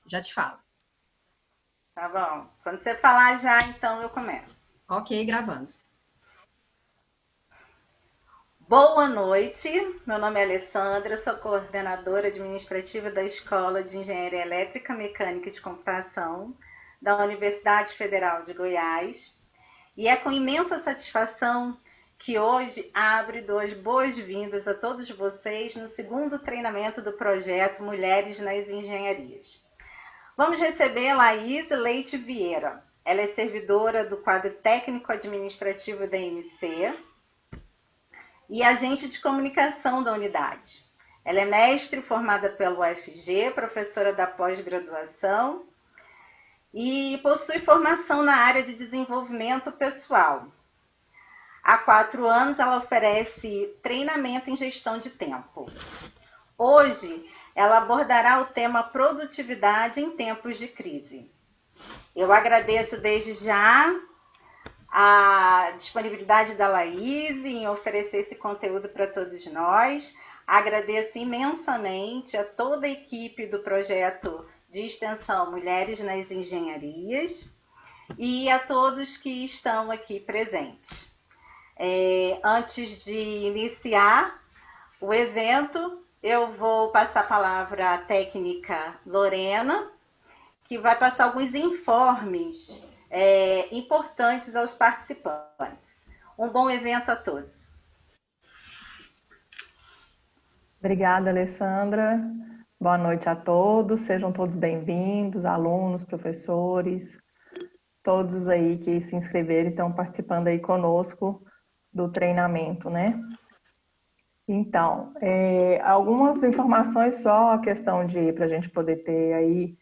já te falo. Tá bom. Quando você falar já, então eu começo. Ok, gravando. Boa noite, meu nome é Alessandra, sou coordenadora administrativa da Escola de Engenharia Elétrica, Mecânica e de Computação da Universidade Federal de Goiás. E é com imensa satisfação que hoje dou as boas-vindas a todos vocês no segundo treinamento do projeto Mulheres nas Engenharias. Vamos receber Laís Leite Vieira. Ela é servidora do quadro técnico administrativo da MC e agente de comunicação da unidade. Ela é mestre formada pelo UFG, professora da pós-graduação e possui formação na área de desenvolvimento pessoal. Há 4 anos ela oferece treinamento em gestão de tempo. Hoje ela abordará o tema produtividade em tempos de crise. Eu agradeço desde já a disponibilidade da Laís em oferecer esse conteúdo para todos nós. Agradeço imensamente a toda a equipe do projeto de extensão Mulheres nas Engenharias e a todos que estão aqui presentes. Antes de iniciar o evento, eu vou passar a palavra à técnica Lorena, que vai passar alguns informes importantes aos participantes. Um bom evento a todos. Obrigada, Alessandra. Boa noite a todos, sejam todos bem-vindos, alunos, professores, todos aí que se inscreveram e estão participando aí conosco do treinamento, né? Então, algumas informações só, a questão para a gente poder ter aí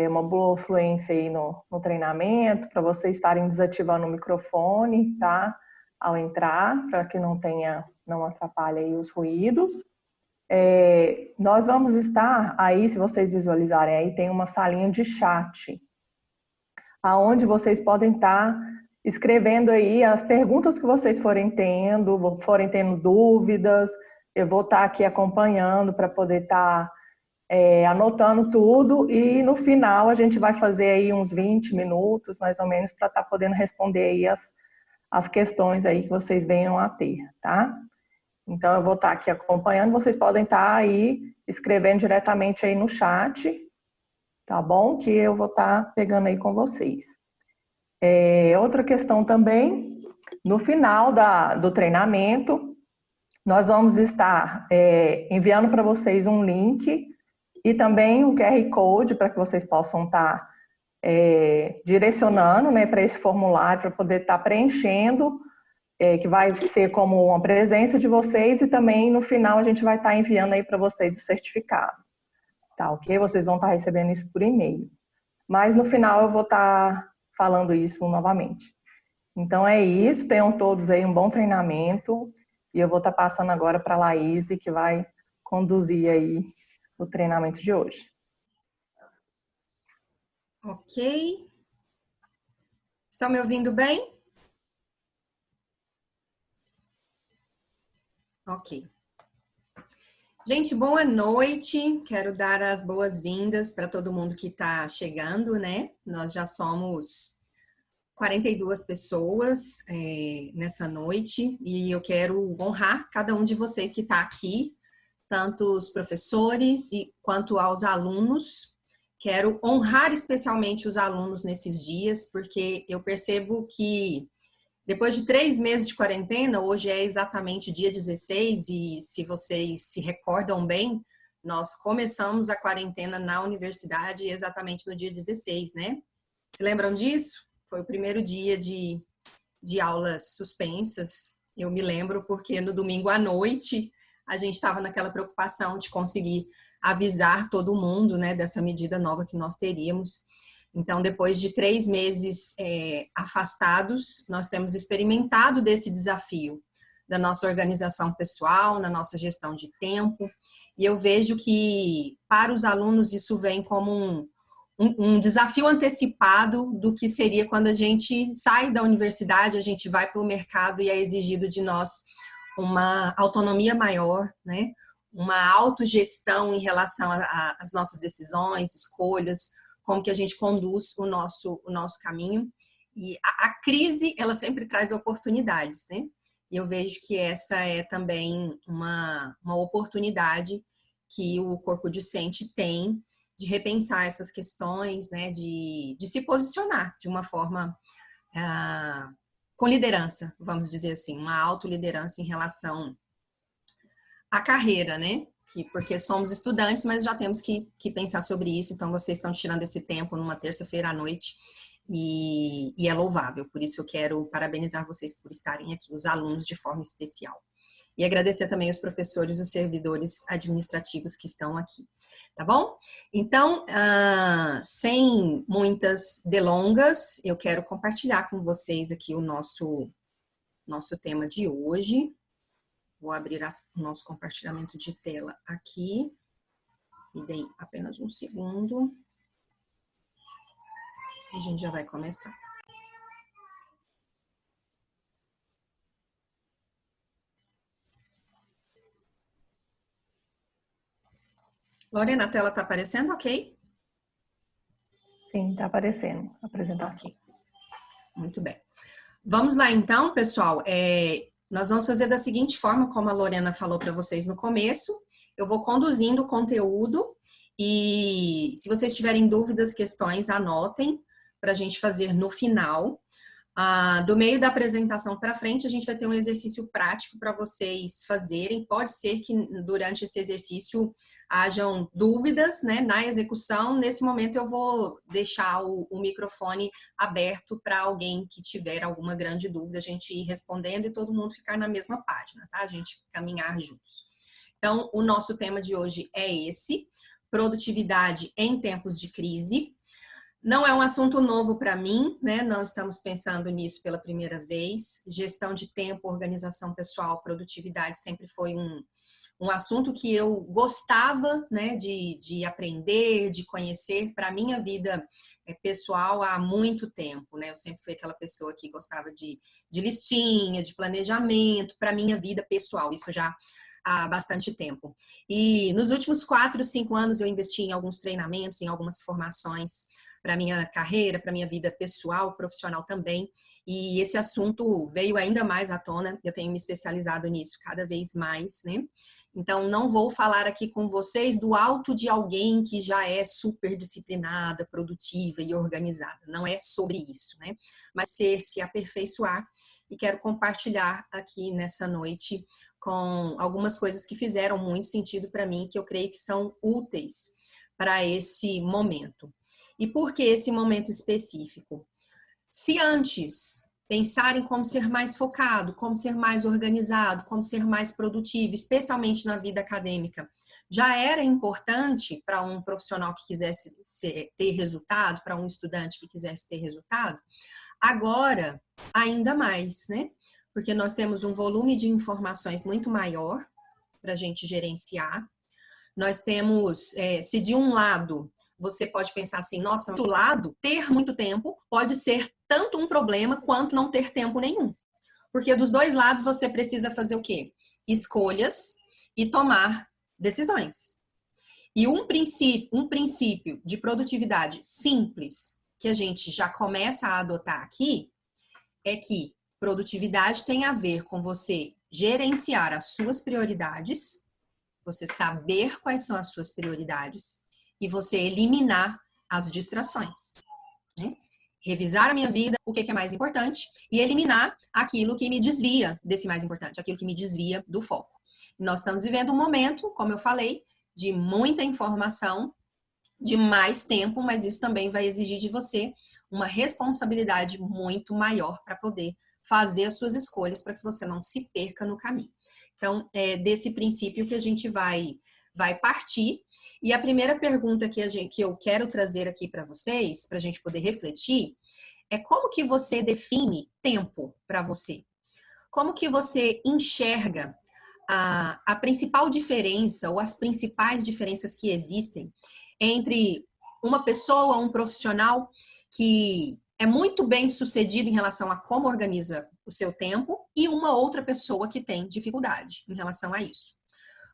uma boa fluência aí no treinamento, para vocês estarem desativando o microfone, tá? Ao entrar, para que não atrapalhe aí os ruídos. Nós vamos estar aí, se vocês visualizarem aí, tem uma salinha de chat, aonde vocês podem estar escrevendo aí as perguntas que vocês forem tendo dúvidas. Eu vou estar aqui acompanhando para poder estar anotando tudo, e no final a gente vai fazer aí uns 20 minutos, mais ou menos, para estar podendo responder aí as questões aí que vocês venham a ter, tá? Então eu vou estar aqui acompanhando, vocês podem estar aí escrevendo diretamente aí no chat, tá bom? Que eu vou estar pegando aí com vocês. Outra questão também, no final do treinamento, nós vamos estar enviando para vocês um link e também um QR Code para que vocês possam estar direcionando, né, para esse formulário, para poder estar preenchendo, que vai ser como uma presença de vocês, e também no final a gente vai estar enviando aí para vocês o certificado, tá ok? Vocês vão estar recebendo isso por e-mail. Mas no final eu vou estar falando isso novamente. Então é isso, tenham todos aí um bom treinamento, e eu vou estar passando agora para a Laís, que vai conduzir aí o treinamento de hoje. Ok. Estão me ouvindo bem? Ok. Gente, boa noite. Quero dar as boas-vindas para todo mundo que está chegando, né? Nós já somos 42 pessoas nessa noite, e eu quero honrar cada um de vocês que está aqui, tanto os professores quanto aos alunos. Quero honrar especialmente os alunos nesses dias, porque eu percebo que depois de 3 meses de quarentena, hoje é exatamente dia 16, e se vocês se recordam bem, nós começamos a quarentena na universidade exatamente no dia 16, né? Se lembram disso? Foi o primeiro dia de aulas suspensas. Eu me lembro porque no domingo à noite a gente estava naquela preocupação de conseguir avisar todo mundo, né, dessa medida nova que nós teríamos. Então, depois de 3 meses afastados, nós temos experimentado desse desafio da nossa organização pessoal, na nossa gestão de tempo, e eu vejo que para os alunos isso vem como um desafio antecipado do que seria quando a gente sai da universidade, a gente vai para o mercado e é exigido de nós uma autonomia maior, né? uma autogestão em relação às nossas decisões, escolhas, como que a gente conduz o nosso caminho. E a crise, ela sempre traz oportunidades, né? E eu vejo que essa é também uma oportunidade que o corpo discente tem de repensar essas questões, né? De se posicionar de uma forma com liderança, vamos dizer assim, uma autoliderança em relação à carreira, né? Porque somos estudantes, mas já temos que pensar sobre isso. Então, vocês estão tirando esse tempo numa terça-feira à noite e é louvável. Por isso, eu quero parabenizar vocês por estarem aqui, os alunos de forma especial. E agradecer também os professores e os servidores administrativos que estão aqui, tá bom? Então, sem muitas delongas, eu quero compartilhar com vocês aqui o nosso tema de hoje. Vou abrir o nosso compartilhamento de tela aqui. Me deem apenas um segundo. A gente já vai começar. Lorena, a tela está aparecendo, ok? Sim, está aparecendo a apresentação. Okay. Muito bem. Vamos lá então, pessoal. Nós vamos fazer da seguinte forma, como a Lorena falou para vocês no começo. Eu vou conduzindo o conteúdo e se vocês tiverem dúvidas, questões, anotem para a gente fazer no final. Do meio da apresentação para frente, a gente vai ter um exercício prático para vocês fazerem. Pode ser que durante esse exercício hajam dúvidas, né, na execução. Nesse momento, eu vou deixar o microfone aberto para alguém que tiver alguma grande dúvida, a gente ir respondendo e todo mundo ficar na mesma página, tá? A gente caminhar juntos. Então, o nosso tema de hoje é esse: produtividade em tempos de crise. Não é um assunto novo para mim, né? Não estamos pensando nisso pela primeira vez. Gestão de tempo, organização pessoal, produtividade sempre foi um assunto que eu gostava, né, de aprender, de conhecer para a minha vida pessoal há muito tempo, né? Eu sempre fui aquela pessoa que gostava de listinha, de planejamento para a minha vida pessoal. Isso já há bastante tempo. E nos últimos 4, 5 anos eu investi em alguns treinamentos, em algumas formações para minha carreira, para minha vida pessoal, profissional também. E esse assunto veio ainda mais à tona. Eu tenho me especializado nisso cada vez mais, né? Então, não vou falar aqui com vocês do alto de alguém que já é super disciplinada, produtiva e organizada. Não é sobre isso, né? Mas se aperfeiçoar. E quero compartilhar aqui nessa noite com algumas coisas que fizeram muito sentido para mim, que eu creio que são úteis para esse momento. E por que esse momento específico? Se antes pensar em como ser mais focado, como ser mais organizado, como ser mais produtivo, especialmente na vida acadêmica, já era importante para um profissional que quisesse ter resultado, para um estudante que quisesse ter resultado, agora ainda mais, né? Porque nós temos um volume de informações muito maior para a gente gerenciar. Nós temos, se de um lado você pode pensar assim, nossa, do lado, ter muito tempo pode ser tanto um problema quanto não ter tempo nenhum. Porque dos dois lados você precisa fazer o quê? Escolhas e tomar decisões. E um princípio de produtividade simples que a gente já começa a adotar aqui é que produtividade tem a ver com você gerenciar as suas prioridades, você saber quais são as suas prioridades e você eliminar as distrações, né? Revisar a minha vida, o que é mais importante, e eliminar aquilo que me desvia desse mais importante, aquilo que me desvia do foco. Nós estamos vivendo um momento, como eu falei, de muita informação, de mais tempo, mas isso também vai exigir de você uma responsabilidade muito maior para poder fazer as suas escolhas para que você não se perca no caminho. Então, é desse princípio que a gente vai partir. E a primeira pergunta que eu quero trazer aqui para vocês, para a gente poder refletir, é como que você define tempo para você? Como que você enxerga a principal diferença ou as principais diferenças que existem entre uma pessoa, um profissional que é muito bem sucedido em relação a como organiza o seu tempo e uma outra pessoa que tem dificuldade em relação a isso?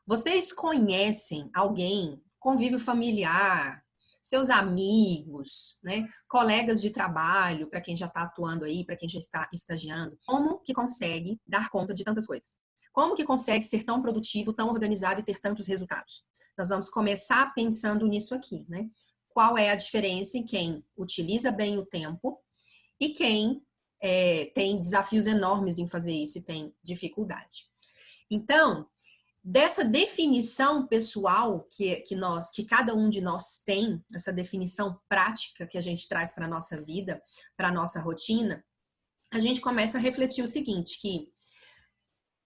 Vocês conhecem alguém, convívio familiar, seus amigos, né? Colegas de trabalho, para quem já está atuando aí, para quem já está estagiando, como que consegue dar conta de tantas coisas? Como que consegue ser tão produtivo, tão organizado e ter tantos resultados? Nós vamos começar pensando nisso aqui, né? Qual é a diferença em quem utiliza bem o tempo e quem tem desafios enormes em fazer isso e tem dificuldade. Então, dessa definição pessoal que cada um de nós tem, essa definição prática que a gente traz para a nossa vida, para a nossa rotina, a gente começa a refletir o seguinte, que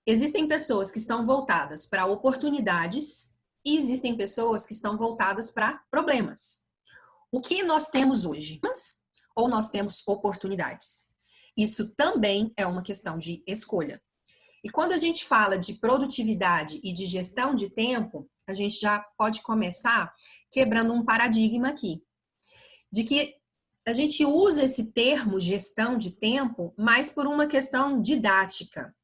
existem pessoas que estão voltadas para oportunidades e existem pessoas que estão voltadas para problemas. O que nós temos hoje? Ou nós temos oportunidades? Isso também é uma questão de escolha. E quando a gente fala de produtividade e de gestão de tempo, a gente já pode começar quebrando um paradigma aqui. De que a gente usa esse termo gestão de tempo mais por uma questão didática.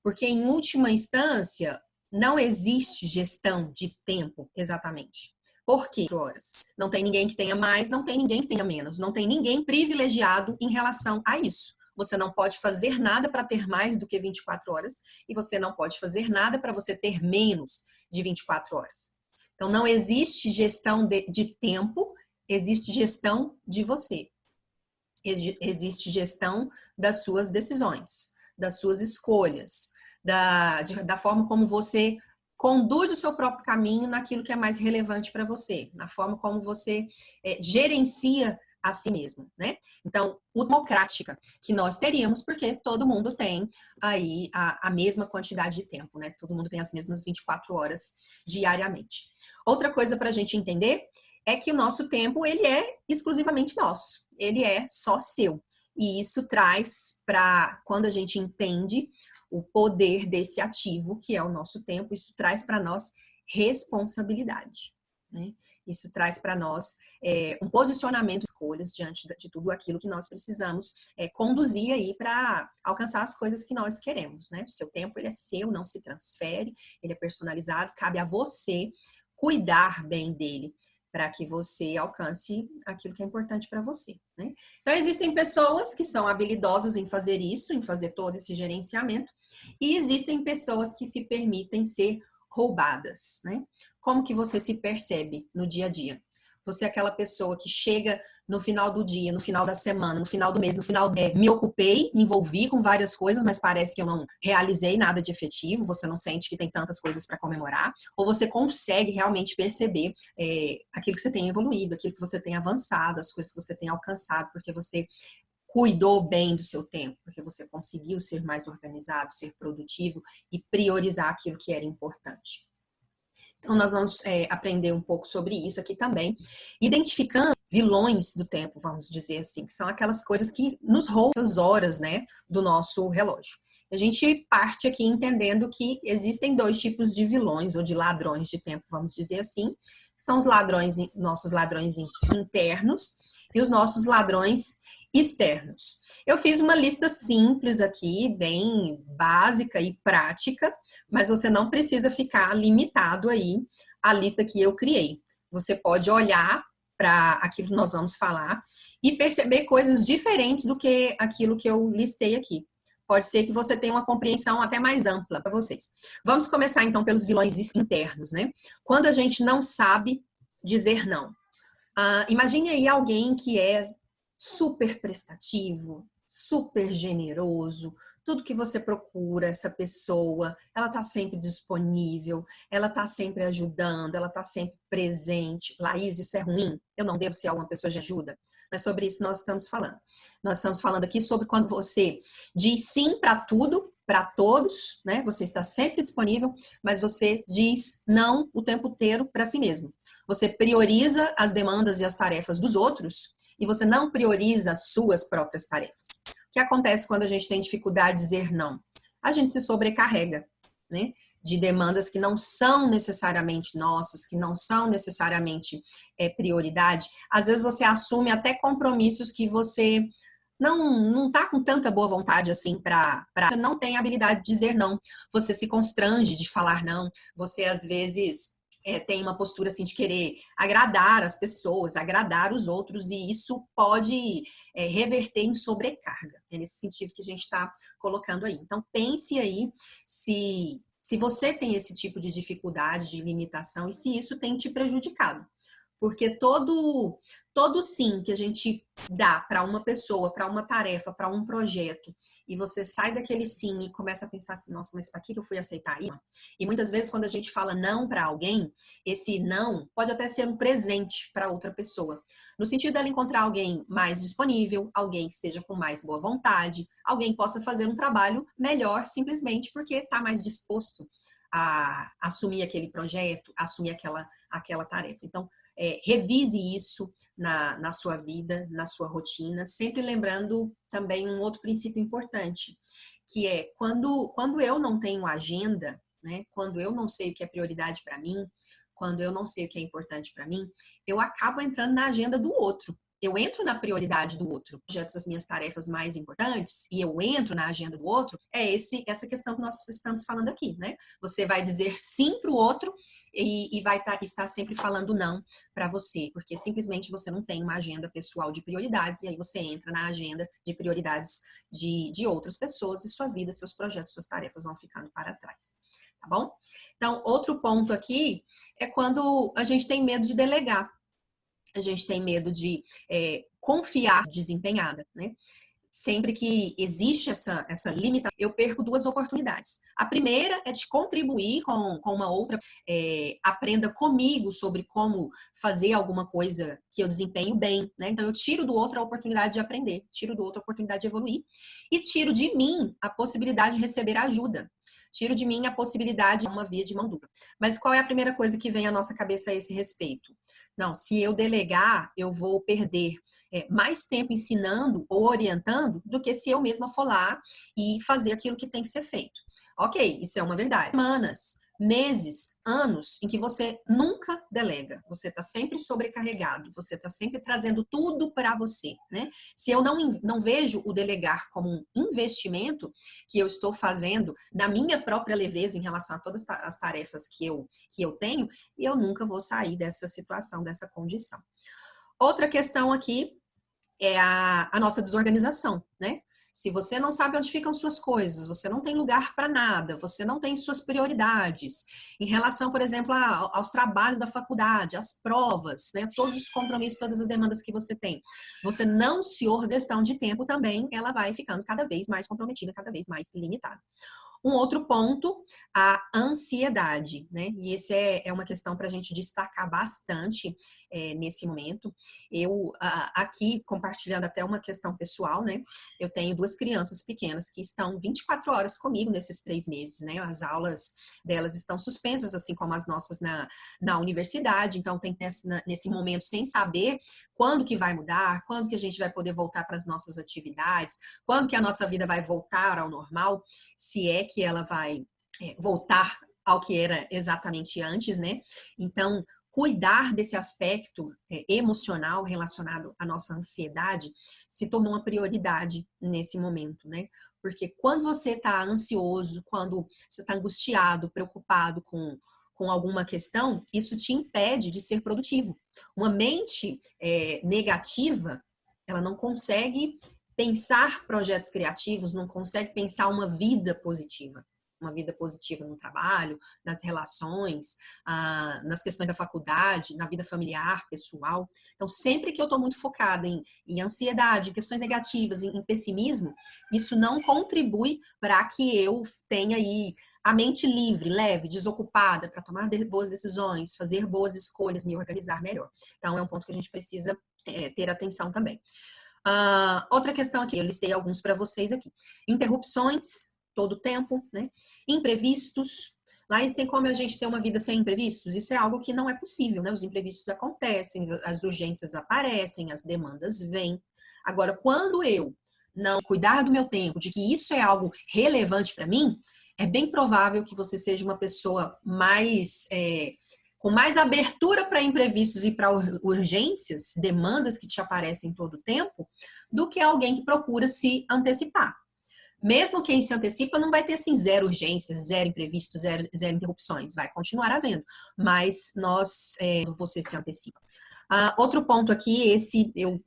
Porque, em última instância, não existe gestão de tempo exatamente. Por quê? Horas. Não tem ninguém que tenha mais, não tem ninguém que tenha menos. Não tem ninguém privilegiado em relação a isso. Você não pode fazer nada para ter mais do que 24 horas e você não pode fazer nada para você ter menos de 24 horas. Então, não existe gestão de tempo, existe gestão de você. Existe gestão das suas decisões, das suas escolhas, da forma como você conduz o seu próprio caminho naquilo que é mais relevante para você, na forma como você gerencia a si mesmo, né? Então, o democrática que nós teríamos, porque todo mundo tem aí a mesma quantidade de tempo, né? Todo mundo tem as mesmas 24 horas diariamente. Outra coisa para a gente entender é que o nosso tempo, ele é exclusivamente nosso. Ele é só seu. E isso traz para, quando a gente entende o poder desse ativo, que é o nosso tempo, isso traz para nós responsabilidade. Né? Isso traz para nós um posicionamento de escolhas diante de tudo aquilo que nós precisamos conduzir aí para alcançar as coisas que nós queremos. Né? O seu tempo ele é seu, não se transfere, ele é personalizado, cabe a você cuidar bem dele para que você alcance aquilo que é importante para você. Né? Então, existem pessoas que são habilidosas em fazer isso, em fazer todo esse gerenciamento, e existem pessoas que se permitem ser roubadas, né? Como que você se percebe no dia a dia? Você é aquela pessoa que chega no final do dia, no final da semana, no final do mês, no final me ocupei, me envolvi com várias coisas, mas parece que eu não realizei nada de efetivo, você não sente que tem tantas coisas para comemorar, ou você consegue realmente perceber aquilo que você tem evoluído, aquilo que você tem avançado, as coisas que você tem alcançado, porque você cuidou bem do seu tempo, porque você conseguiu ser mais organizado, ser produtivo e priorizar aquilo que era importante. Então, nós vamos aprender um pouco sobre isso aqui também, identificando vilões do tempo, vamos dizer assim, que são aquelas coisas que nos roubam as horas, né, do nosso relógio. A gente parte aqui entendendo que existem dois tipos de vilões, ou de ladrões de tempo, vamos dizer assim, são os ladrões, nossos ladrões internos e os nossos ladrões externos. Eu fiz uma lista simples aqui, bem básica e prática, mas você não precisa ficar limitado aí à lista que eu criei. Você pode olhar para aquilo que nós vamos falar e perceber coisas diferentes do que aquilo que eu listei aqui. Pode ser que você tenha uma compreensão até mais ampla para vocês. Vamos começar então pelos vilões internos, né? Quando a gente não sabe dizer não. Imagine aí alguém que é super prestativo, super generoso, tudo que você procura, essa pessoa, ela tá sempre disponível, ela tá sempre ajudando, ela tá sempre presente. Laís, isso é ruim? Eu não devo ser uma pessoa de ajuda? Não é sobre isso que nós estamos falando. Nós estamos falando aqui sobre quando você diz sim para tudo, para todos, né? Você está sempre disponível, mas você diz não o tempo inteiro para si mesmo. Você prioriza as demandas e as tarefas dos outros e você não prioriza as suas próprias tarefas. O que acontece quando a gente tem dificuldade de dizer não? A gente se sobrecarrega, né? De demandas que não são necessariamente nossas, que não são necessariamente prioridade. Às vezes você assume até compromissos que você não tá com tanta boa vontade assim você não tem a habilidade de dizer não. Você se constrange de falar não. Você às vezes tem uma postura assim de querer agradar as pessoas, agradar os outros, e isso pode reverter em sobrecarga. É nesse sentido que a gente está colocando aí. Então pense aí se você tem esse tipo de dificuldade, de limitação, e se isso tem te prejudicado. Porque todo sim que a gente dá para uma pessoa, para uma tarefa, para um projeto, e você sai daquele sim e começa a pensar assim, nossa, mas para que eu fui aceitar isso? E muitas vezes quando a gente fala não para alguém, esse não pode até ser um presente para outra pessoa. No sentido dela encontrar alguém mais disponível, alguém que esteja com mais boa vontade, alguém que possa fazer um trabalho melhor simplesmente porque está mais disposto a assumir aquele projeto, assumir aquela tarefa. Então, revise isso na sua vida, na sua rotina, sempre lembrando também um outro princípio importante, que é quando eu não tenho agenda, né, quando eu não sei o que é prioridade para mim, quando eu não sei o que é importante para mim, eu acabo entrando na agenda do outro. Eu entro na prioridade do outro, projeto as minhas tarefas mais importantes e eu entro na agenda do outro, essa questão que nós estamos falando aqui, né? Você vai dizer sim para o outro e vai estar sempre falando não para você, porque simplesmente você não tem uma agenda pessoal de prioridades e aí você entra na agenda de prioridades de outras pessoas e sua vida, seus projetos, suas tarefas vão ficando para trás, tá bom? Então, outro ponto aqui é quando a gente tem medo de delegar. A gente tem medo de confiar desempenhada, né? Sempre que existe essa limitação, eu perco duas oportunidades. A primeira é de contribuir com uma outra, aprenda comigo sobre como fazer alguma coisa que eu desempenho bem, né? Então eu tiro do outro a oportunidade de aprender, tiro do outro a oportunidade de evoluir e tiro de mim a possibilidade de receber ajuda. Tiro de mim a possibilidade de uma via de mão dupla. Mas qual é a primeira coisa que vem à nossa cabeça a esse respeito? Não, se eu delegar, eu vou perder mais tempo ensinando ou orientando do que se eu mesma for lá e fazer aquilo que tem que ser feito. Ok, isso é uma verdade. Semanas, meses, anos em que você nunca delega, você está sempre sobrecarregado, você está sempre trazendo tudo para você, né? Se eu não vejo o delegar como um investimento que eu estou fazendo na minha própria leveza em relação a todas as tarefas que eu tenho, eu nunca vou sair dessa situação, dessa condição. Outra questão aqui é a nossa desorganização, né? Se você não sabe onde ficam suas coisas, você não tem lugar para nada, você não tem suas prioridades em relação, por exemplo, aos trabalhos da faculdade, às provas, né? Todos os compromissos, todas as demandas que você tem. Você não se organiza, questão de tempo também, ela vai ficando cada vez mais comprometida, cada vez mais limitada. Um outro ponto, a ansiedade, né? E esse é uma questão para a gente destacar bastante nesse momento. Eu, aqui, compartilhando até uma questão pessoal, né? Eu tenho duas crianças pequenas que estão 24 horas comigo nesses 3 meses, né? As aulas delas estão suspensas, assim como as nossas na universidade, então tem nesse momento sem saber quando que vai mudar, quando que a gente vai poder voltar para as nossas atividades, quando que a nossa vida vai voltar ao normal, se é que ela vai voltar ao que era exatamente antes, né? Então, cuidar desse aspecto emocional relacionado à nossa ansiedade se tornou uma prioridade nesse momento, né? Porque quando você está ansioso, quando você está angustiado, preocupado com alguma questão, isso te impede de ser produtivo. Uma mente negativa, ela não consegue pensar projetos criativos, não consegue pensar uma vida positiva no trabalho, nas relações, nas questões da faculdade, na vida familiar, pessoal. Então, sempre que eu estou muito focada em ansiedade, em questões negativas, em pessimismo, isso não contribui para que eu tenha aí a mente livre, leve, desocupada, para tomar boas decisões, fazer boas escolhas, me organizar melhor. Então, é um ponto que a gente precisa ter atenção também. Outra questão aqui, eu listei alguns para vocês aqui. Interrupções, todo o tempo, né? Imprevistos. Laís, tem como a gente ter uma vida sem imprevistos? Isso é algo que não é possível, né? Os imprevistos acontecem, as urgências aparecem, as demandas vêm. Agora, quando eu não cuidar do meu tempo, de que isso é algo relevante para mim, é bem provável que você seja uma pessoa mais com mais abertura para imprevistos e para urgências, demandas que te aparecem todo o tempo, do que alguém que procura se antecipar. Mesmo quem se antecipa não vai ter assim zero urgências, zero imprevistos, zero interrupções, vai continuar havendo, mas você se antecipa. Outro ponto aqui, esse eu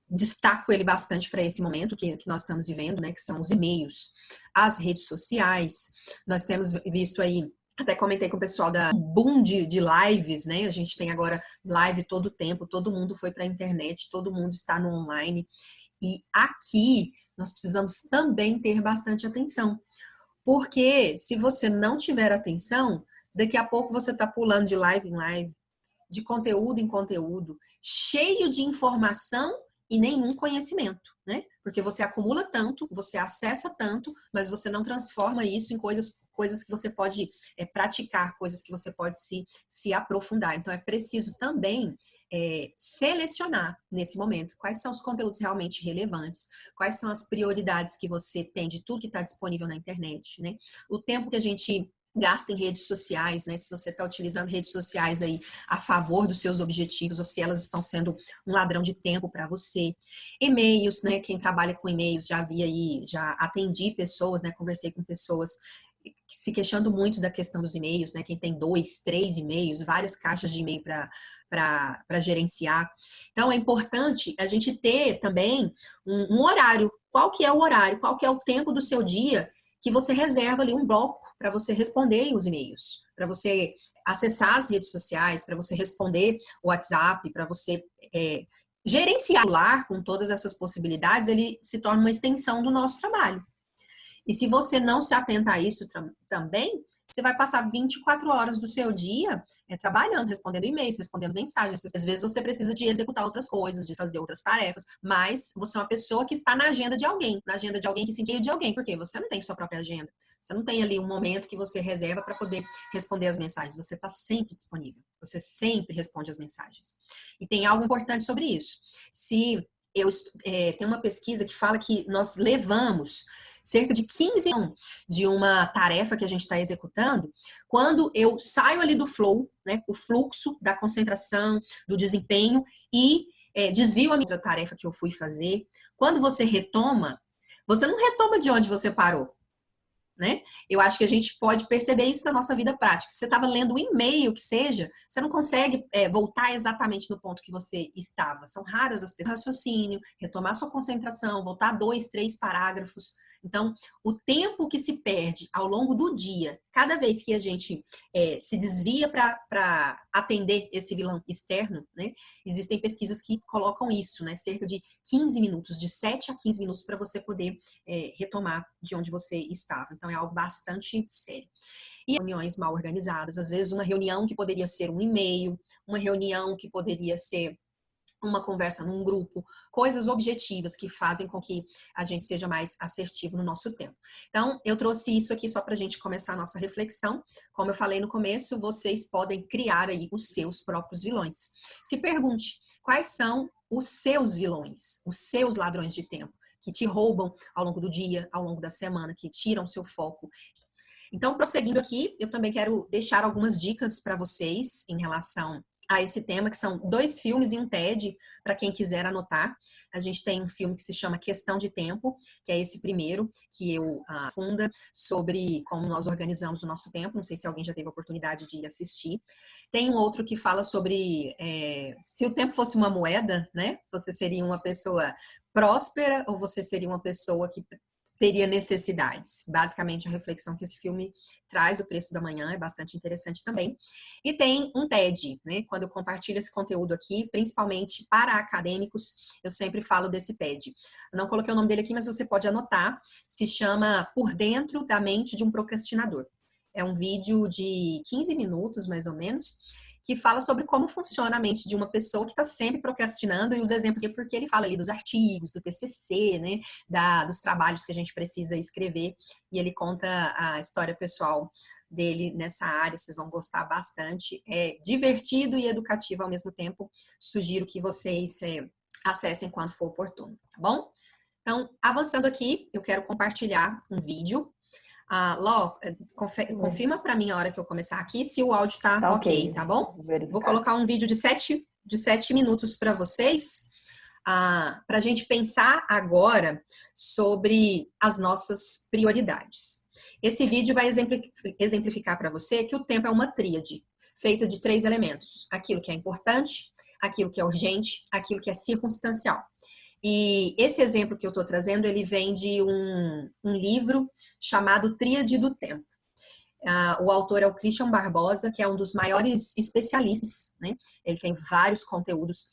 destaco ele bastante para esse momento que nós estamos vivendo, né, que são os e-mails, as redes sociais. Nós temos visto aí, até comentei com o pessoal da boom de lives, né? A gente tem agora live todo o tempo, todo mundo foi para a internet, todo mundo está no online. E aqui nós precisamos também ter bastante atenção. Porque se você não tiver atenção, daqui a pouco você está pulando de live em live, de conteúdo em conteúdo, cheio de informação e nenhum conhecimento, né? Porque você acumula tanto, você acessa tanto, mas você não transforma isso em coisas que você pode praticar, coisas que você pode se aprofundar. Então, é preciso também selecionar nesse momento quais são os conteúdos realmente relevantes, quais são as prioridades que você tem de tudo que está disponível na internet, né? O tempo que a gente gasta em redes sociais, né? Se você está utilizando redes sociais aí a favor dos seus objetivos ou se elas estão sendo um ladrão de tempo para você. E-mails, né? Quem trabalha com e-mails, já atendi pessoas, né? Conversei com pessoas se queixando muito da questão dos e-mails, né? Quem tem 2, 3 e-mails, várias caixas de e-mail para gerenciar. Então, é importante a gente ter também um horário. Qual que é o horário? Qual que é o tempo do seu dia que você reserva ali um bloco para você responder os e-mails, para você acessar as redes sociais, para você responder o WhatsApp, para você gerenciar o lar com todas essas possibilidades, ele se torna uma extensão do nosso trabalho. E se você não se atenta a isso também, você vai passar 24 horas do seu dia trabalhando, respondendo e-mails, respondendo mensagens. Às vezes você precisa de executar outras coisas, de fazer outras tarefas, mas você é uma pessoa que está na agenda de alguém que se entende de alguém, porque você não tem sua própria agenda. Você não tem ali um momento que você reserva para poder responder as mensagens. Você está sempre disponível. Você sempre responde as mensagens. E tem algo importante sobre isso. Tem uma pesquisa que fala que nós levamos cerca de 15 anos de uma tarefa que a gente está executando, quando eu saio ali do flow, né, o fluxo da concentração, do desempenho e desvio a minha tarefa que eu fui fazer. Quando você retoma, você não retoma de onde você parou, né? Eu acho que a gente pode perceber isso na nossa vida prática. Se você estava lendo um e-mail que seja, você não consegue voltar exatamente no ponto que você estava. São raras as pessoas. Raciocínio, retomar sua concentração, voltar 2, 3 parágrafos. Então, o tempo que se perde ao longo do dia, cada vez que a gente se desvia para atender esse vilão externo, né? Existem pesquisas que colocam isso, né? Cerca de 15 minutos, de 7 a 15 minutos para você poder retomar de onde você estava. Então, é algo bastante sério. E reuniões mal organizadas, às vezes uma reunião que poderia ser um e-mail, uma reunião que poderia ser uma conversa num grupo, coisas objetivas que fazem com que a gente seja mais assertivo no nosso tempo. Então, eu trouxe isso aqui só para a gente começar a nossa reflexão. Como eu falei no começo, vocês podem criar aí os seus próprios vilões. Se pergunte, quais são os seus vilões, os seus ladrões de tempo, que te roubam ao longo do dia, ao longo da semana, que tiram seu foco. Então, prosseguindo aqui, eu também quero deixar algumas dicas para vocês em relação a esse tema, que são 2 filmes e um TED, para quem quiser anotar. A gente tem um filme que se chama Questão de Tempo, que é esse primeiro, que eu funda sobre como nós organizamos o nosso tempo. Não sei se alguém já teve a oportunidade de assistir. Tem um outro que fala sobre se o tempo fosse uma moeda, né? Você seria uma pessoa próspera ou você seria uma pessoa que teria necessidades. Basicamente, a reflexão que esse filme traz, O Preço da Manhã, é bastante interessante também. E tem um TED, né? Quando eu compartilho esse conteúdo aqui, principalmente para acadêmicos, eu sempre falo desse TED. Não coloquei o nome dele aqui, mas você pode anotar. Se chama Por Dentro da Mente de um Procrastinador. É um vídeo de 15 minutos, mais ou menos, que fala sobre como funciona a mente de uma pessoa que está sempre procrastinando e os exemplos, porque ele fala ali dos artigos, do TCC, né, dos trabalhos que a gente precisa escrever, e ele conta a história pessoal dele nessa área, vocês vão gostar bastante. É divertido e educativo ao mesmo tempo. Sugiro que vocês acessem quando for oportuno, tá bom? Então, avançando aqui, eu quero compartilhar um vídeo Ló, confirma para mim a hora que eu começar aqui se o áudio tá ok, tá bom? Vou colocar um vídeo de 7 minutos para vocês, para a gente pensar agora sobre as nossas prioridades. Esse vídeo vai exemplificar para você que o tempo é uma tríade feita de 3 elementos: aquilo que é importante, aquilo que é urgente, aquilo que é circunstancial. E esse exemplo que eu estou trazendo, ele vem de um livro chamado Tríade do Tempo. O autor é o Christian Barbosa, que é um dos maiores especialistas, né? Ele tem vários conteúdos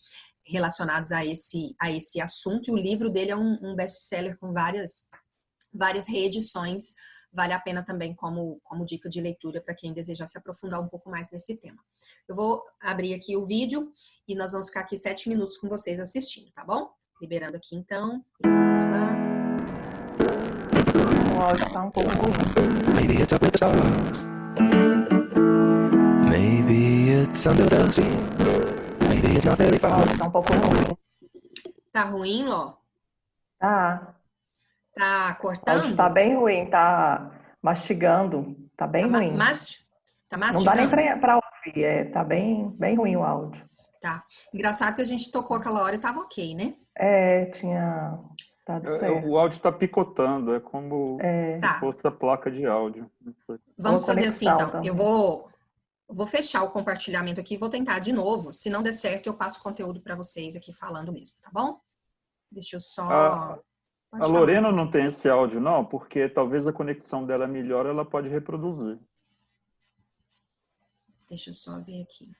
relacionados a esse assunto, e o livro dele é um best-seller com várias reedições. Vale a pena também como dica de leitura para quem desejar se aprofundar um pouco mais nesse tema. Eu vou abrir aqui o vídeo e nós vamos ficar aqui 7 minutos com vocês assistindo, tá bom? Liberando aqui então. Vamos lá. O áudio tá um pouco ruim. Maybe it's up with the stars. Maybe it's under the sea. Maybe it's not very O far. áudio tá um pouco ruim. Tá ruim, Ló? Tá. Tá O áudio cortando? tá bem ruim, tá mastigando. Tá bem ruim. Tá Não dá nem mastigando? pra ouvir, tá bem ruim o áudio. Tá. Engraçado que a gente tocou aquela hora e tava ok, né? Tinha dado certo. O áudio está picotando, é como Tá. se fosse a placa de áudio. Não sei. Vamos Boa fazer assim, conexão então. também. Eu vou fechar o compartilhamento aqui e vou tentar de novo. Se não der certo, eu passo o conteúdo para vocês aqui falando mesmo, tá bom? Deixa eu só... Pode A falar, Lorena professor. não tem esse áudio, não, porque talvez a conexão dela é melhor, ela pode reproduzir. Deixa eu só ver aqui.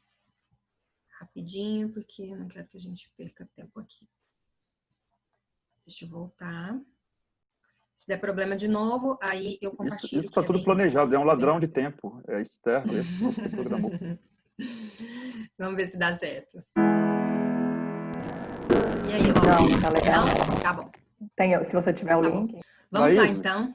Rapidinho, porque eu não quero que a gente perca tempo aqui. Deixa eu voltar. Se der problema de novo, aí eu compartilho. Isso está tudo planejado, é um ladrão de tempo. É externo, esse que programou. Vamos ver se dá certo. E aí, Laura? Não, tá legal. Não? Tá bom. Se você tiver o Tá link. Vamos lá, Laís, então.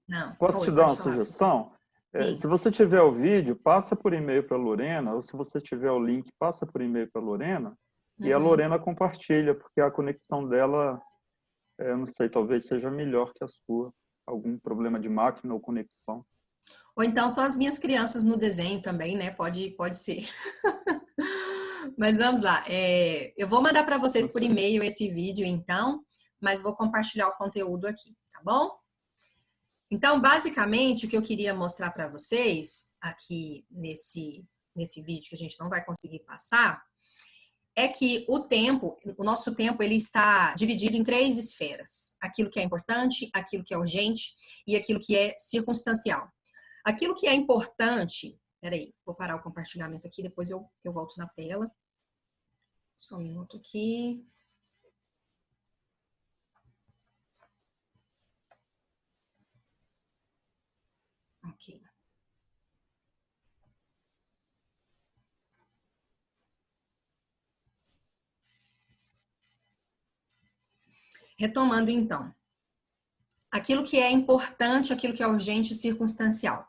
Não. Posso Oi, te dar pode uma falar, sugestão? Sim. Se você tiver o vídeo, passa por e-mail para a Lorena, ou se você tiver o link, passa por e-mail para a Lorena, e a Lorena compartilha, porque a conexão dela, eu não sei, talvez seja melhor que a sua. Algum problema de máquina ou conexão. Ou então só as minhas crianças no desenho também, né? Pode ser. Mas vamos lá. Eu vou mandar para vocês por e-mail esse vídeo, então, mas vou compartilhar o conteúdo aqui, tá bom? Então, basicamente, o que eu queria mostrar para vocês aqui nesse vídeo que a gente não vai conseguir passar, é que o nosso tempo, ele está dividido em 3 esferas. Aquilo que é importante, aquilo que é urgente e aquilo que é circunstancial. Aquilo que é importante... Peraí, vou parar o compartilhamento aqui, depois eu volto na tela. Só um minuto aqui. Ok. Retomando, então. Aquilo que é importante, aquilo que é urgente e circunstancial.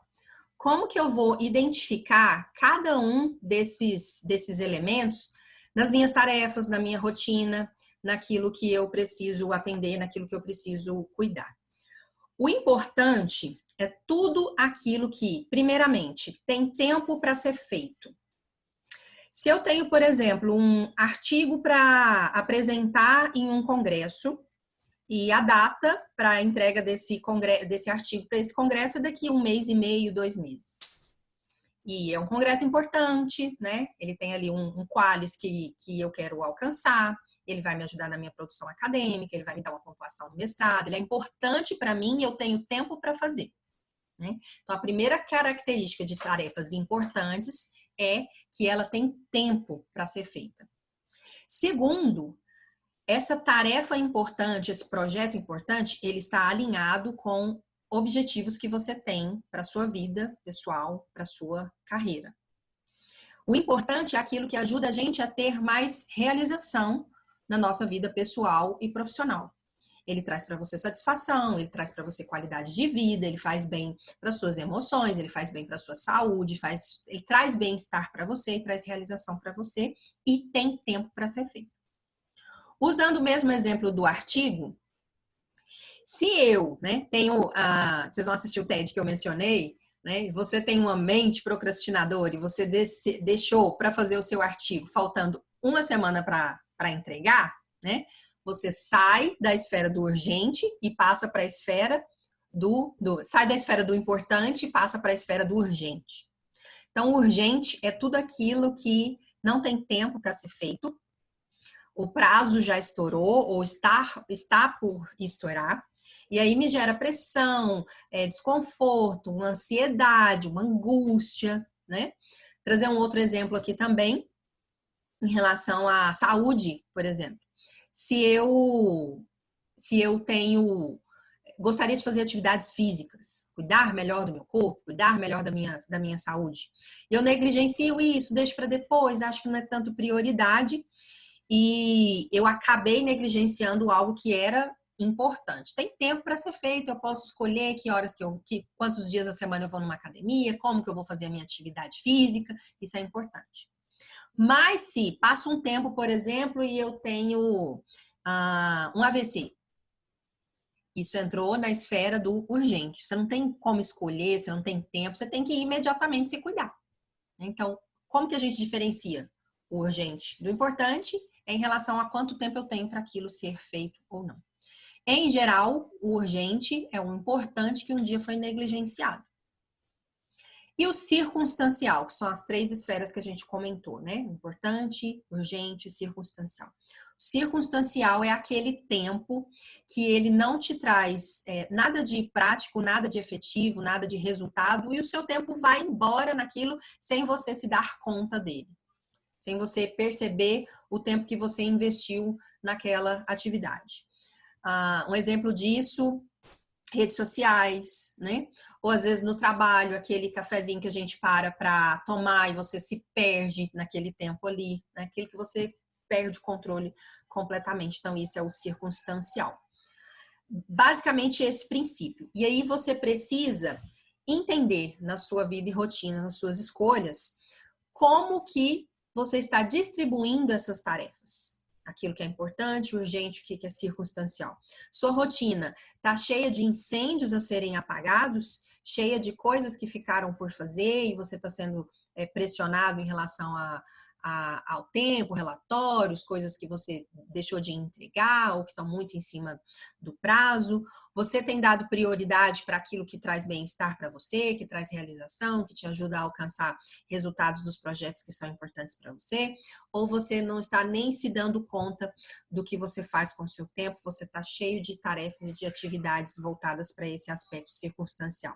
Como que eu vou identificar cada um desses elementos nas minhas tarefas, na minha rotina, naquilo que eu preciso atender, naquilo que eu preciso cuidar? O importante é tudo aquilo que, primeiramente, tem tempo para ser feito. Se eu tenho, por exemplo, um artigo para apresentar em um congresso, e a data para a entrega desse artigo para esse congresso é daqui 1 mês e meio, 2 meses. E é um congresso importante, né? Ele tem ali um qualis que eu quero alcançar, ele vai me ajudar na minha produção acadêmica, ele vai me dar uma pontuação no mestrado, ele é importante para mim e eu tenho tempo para fazer, né? Então, a primeira característica de tarefas importantes é que ela tem tempo para ser feita. Segundo, essa tarefa importante, esse projeto importante, ele está alinhado com objetivos que você tem para a sua vida pessoal, para a sua carreira. O importante é aquilo que ajuda a gente a ter mais realização na nossa vida pessoal e profissional. Ele traz para você satisfação, ele traz para você qualidade de vida, ele faz bem para suas emoções, ele faz bem para sua saúde, ele traz bem-estar para você, traz realização para você e tem tempo para ser feito. Usando o mesmo exemplo do artigo, Se eu, né, tenho, vocês vão assistir o TED que eu mencionei, né? Você tem uma mente procrastinadora e você deixou para fazer o seu artigo faltando uma semana para entregar, né? Você sai da esfera do urgente e passa para a esfera sai da esfera do importante e passa para a esfera do urgente. Então, o urgente é tudo aquilo que não tem tempo para ser feito, o prazo já estourou ou está por estourar, e aí me gera pressão, desconforto, uma ansiedade, uma angústia, né? Trazer um outro exemplo aqui também, em relação à saúde, por exemplo. Se eu gostaria de fazer atividades físicas, cuidar melhor do meu corpo, cuidar melhor da minha saúde. Eu negligencio isso, deixo para depois, acho que não é tanto prioridade, e eu acabei negligenciando algo que era importante. Tem tempo para ser feito, eu posso escolher que horas quantos dias da semana eu vou numa academia, como que eu vou fazer a minha atividade física, isso é importante. Mas se passa um tempo, por exemplo, e eu tenho um AVC, isso entrou na esfera do urgente. Você não tem como escolher, você não tem tempo, você tem que imediatamente se cuidar. Então, como que a gente diferencia o urgente do importante em relação a quanto tempo eu tenho para aquilo ser feito ou não? Em geral, o urgente é o importante que um dia foi negligenciado. E o circunstancial, que são as 3 esferas que a gente comentou, né? Importante, urgente e circunstancial. O circunstancial é aquele tempo que ele não te traz nada de prático, nada de efetivo, nada de resultado, e o seu tempo vai embora naquilo sem você se dar conta dele, sem você perceber o tempo que você investiu naquela atividade. Um exemplo disso, redes sociais, né? Ou às vezes no trabalho, aquele cafezinho que a gente para tomar e você se perde naquele tempo ali, né? Aquele que você perde o controle completamente. Então, isso é o circunstancial. Basicamente, esse princípio. E aí você precisa entender na sua vida e rotina, nas suas escolhas, como que você está distribuindo essas tarefas. Aquilo que é importante, urgente, o que é circunstancial. Sua rotina está cheia de incêndios a serem apagados, cheia de coisas que ficaram por fazer e você está sendo pressionado em relação ao tempo, relatórios, coisas que você deixou de entregar ou que estão muito em cima do prazo. Você tem dado prioridade para aquilo que traz bem-estar para você, que traz realização, que te ajuda a alcançar resultados dos projetos que são importantes para você, ou você não está nem se dando conta do que você faz com o seu tempo, você está cheio de tarefas e de atividades voltadas para esse aspecto circunstancial.